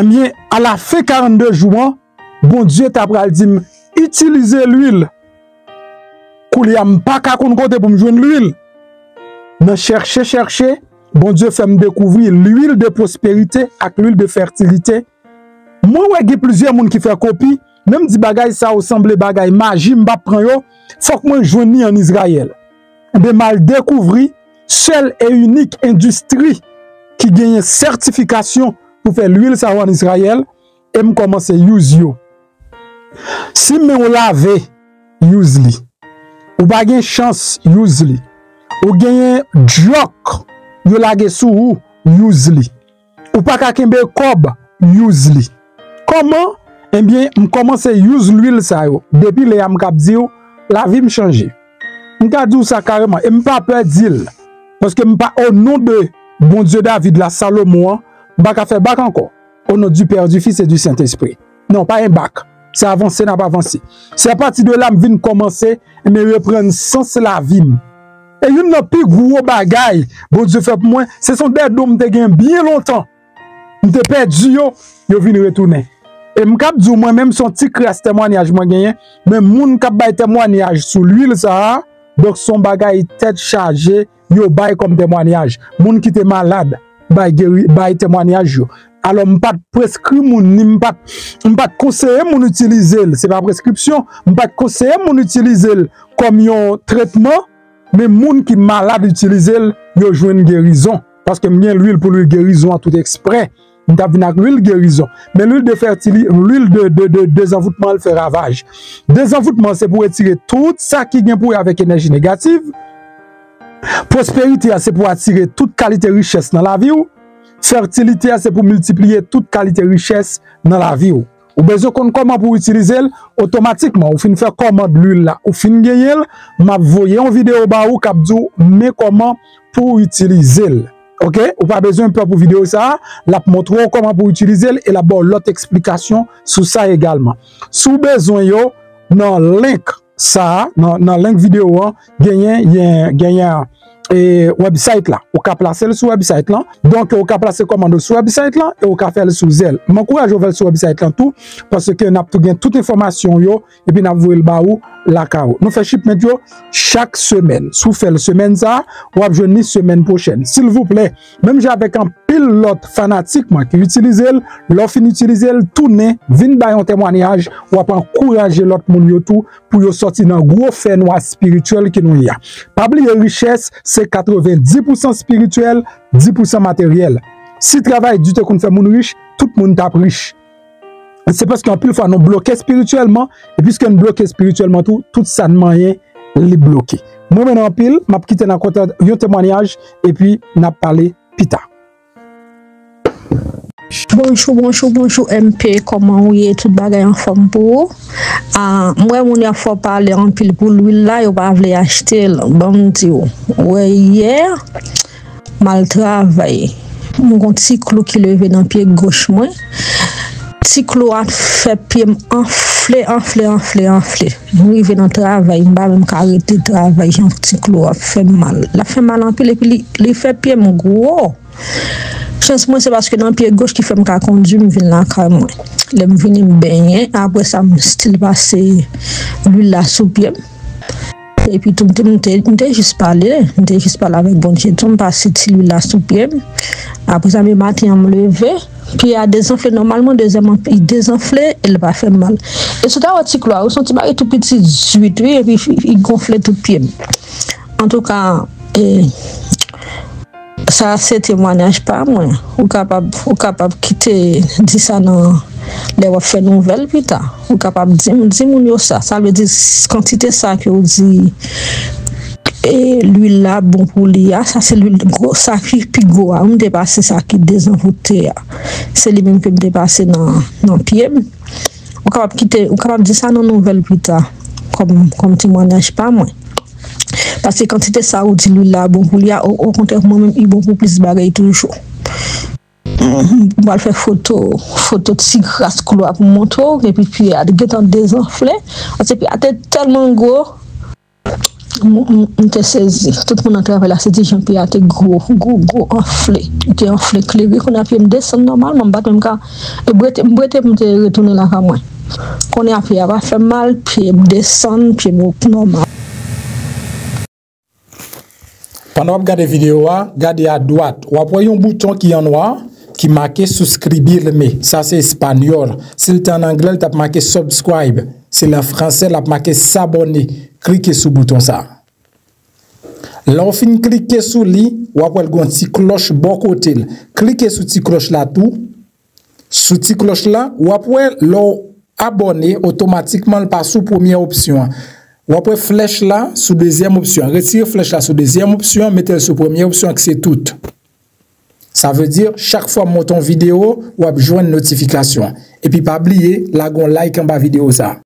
Eh bien à la fin 42 jours, bon Dieu t'a pral dit utiliser l'huile. Kouliam pas ka kon côté pour me joindre l'huile. Me chercher, bon Dieu fait me découvrir l'huile de prospérité avec l'huile de fertilité. Moi ouais il y a plusieurs monde qui fait copie, même dit bagay ça ressemble bagay magie m'pa prend yo, faut que moi joindre en Israël. De mal découvrir seule et unique industrie qui gagne certification pour faire l'huile ça en Israël et me commencer use yo. Si me on lave use li. Ou pas gen chance use li. Ou gen joke yo lage sou use li. Ou pas ka kembe kob use li. Comment? Eh bien, m commence use l'huile ça yo. Depuis les am k'ap di yo, la vie m changer. M ka di ça carrément et m pas peur dire parce que m pas au nom de bon Dieu David la Salomon, m pas ka faire bac encore. Au nom du Père, du Fils et du Saint-Esprit. Non, pas un bac. C'est avancé, n'a pas avancé. C'est à partir de là, je viens commencer et me reprendre sens la vie. Et une n'a plus gros bagay, bon Dieu fait pour moi, ce sont des dômes qui ont bien longtemps. Je te perdu, yo viennent retourner. Et je cap dis moi-même son petit crasse témoignage, moi gagné, mais moun cap bay témoignage sur l'huile, ça, donc son bagay tête chargée, yo bay comme témoignage. Moun qui était malade, bay témoignage, yo. Alors, je ne pas prescrire, je ne pas conseiller mon utiliser, c'est pas prescription, je ne pas conseiller mon utiliser comme un traitement, mais moun qui malade utiliser, yo joue une guérison. Parce que bien l'huile pour l'huile guérison à tout exprès, on t'a vu avec l'huile guérison. Mais l'huile de fertilité, l'huile de désenvoûtement, elle fait ravage. Désenvoûtement, c'est pour retirer tout ça qui vient pour avec énergie négative. Prospérité, c'est pour attirer toute qualité richesse dans la vie. Fertilité, c'est pour multiplier toute qualité richesse dans la vie. Ou besoin qu'on comment pour utiliser automatiquement. Ou fin faire commande l'huile là, ou fin gagner, m'a voyé en vidéo ba ou k'ap dou mais comment pour utiliser. OK? Ou pas besoin pour vidéo ça, la montre comment pour utiliser et la bon l'autre explication sur ça également. Sous besoin yo dans link ça, dans link vidéo gagner et website là, ou ka placer sur website là. Donc ou ka placer commande sur website là et ou ka faire sur Zelle. M'encourage à faire sur website là tout parce que n'a tout gain toute information yo et puis n'a voyer le ba ou la kao. Nous fait shipment yo chaque semaine. Sous fait le semaine ça, ou a joindre semaine prochaine. S'il vous plaît, même j'ai avec un pilote fanatiquement qui utilise l'offre utiliser tourner, vinn ba un témoignage ou a encourager l'autre monde yo tout pour yo sortir dans gros fait noir spirituel qui nous y a. Pas oublier richesse, c'est 90% spirituel, 10% matériel. Si travail du temps qu'on fait moun riche, tout le monde tape riche. C'est parce qu'en plus, nous bloquer spirituellement, et puisque nous bloquons spirituellement tout ça ne moyen les bloquer. Moi, maintenant, en pile, je vais quitter dans un témoignage, et puis, je vais parler pita. Bonjour, MP, comment vous êtes tout bagay en forme pour moi, mon a faut parler en pile pour l'huile là, il va vouloir acheter, bon Dieu. Ouais, hier, mal travaillé. Mon petit clou qui levé dans le pied gauche, moi. Petit clou a fait pied enflé. Moi, je dans le travail, je vais même arrêter le travail, un petit clou a fait mal. Il a fait mal en pile et puis il fait pied mon gros. Chance moi c'est parce que dans le pied gauche qui fait me conduire me vinn là quand moi. Je me vinn me baigner après ça me style passer l'huile là sous pied. Et puis, m'te juste parlé avec bon Dieu, tout me passe l'huile là sous pied. Après ça, le matin, me lever. Puis, il y a des enflés, normalement, il désenflé, il va faire mal. Et c'est un petit clois, son petit baril tout petit, 18, et puis il gonflait tout pied. En tout cas, ça, c'est témoignage pas moi. Ou capable quitter, dire ça dans les faire nouvelles, puis tard. Ou capable dire ça. Ça veut dire, quantité ça que vous dit, et l'huile là, bon pour lui, ça c'est l'huile gros, ça qui pigo, on dépasse ça qui désenvoûté. C'est lui même que me dépasse dans pied. On capable quitter, on capable dire ça dans nouvelle plus tard, comme témoignage pas moi. Parce que quand c'était ça, on dit l'huile là, bon pour lui, au contraire moi-même, il bon pour plus bagaille toujours. On va faire photo de si grasse couloir pour montrer, et puis il y a des temps désenflé, parce que il y a tellement gros. On te saisi. Tout le monde a travaillé là, c'était Jean-Pierre, c'était gros enflé. C'était enflé, clé, qu'on a pu me descendre normalement, je me cas, et me retourner là à moi. Qu'on a pu avoir fait mal, puis me descendre, puis me normal. Pendant que vous regardez la vidéo, regardez à droite, vous voyez un bouton qui est en noir, qui marque souscribir, mais ça c'est espagnol. Si c'est en anglais, il a marqué subscribe. C'est en français, il a marqué s'abonner. Cliquez sur le bouton ça. Là, on finit cliquer sur lui, ou après une petite cloche bon côté. Cliquez sur cette cloche là tout. Sur cette cloche là, ou après abonner automatiquement le passe sous première option. Ou après flèche là sur deuxième option. Retirez flèche là sur deuxième option, mettez sur première option que c'est tout. Ça veut dire chaque fois que monte une vidéo, ou avez une notification. Et puis pas oublier, là, like en bas vidéo ça.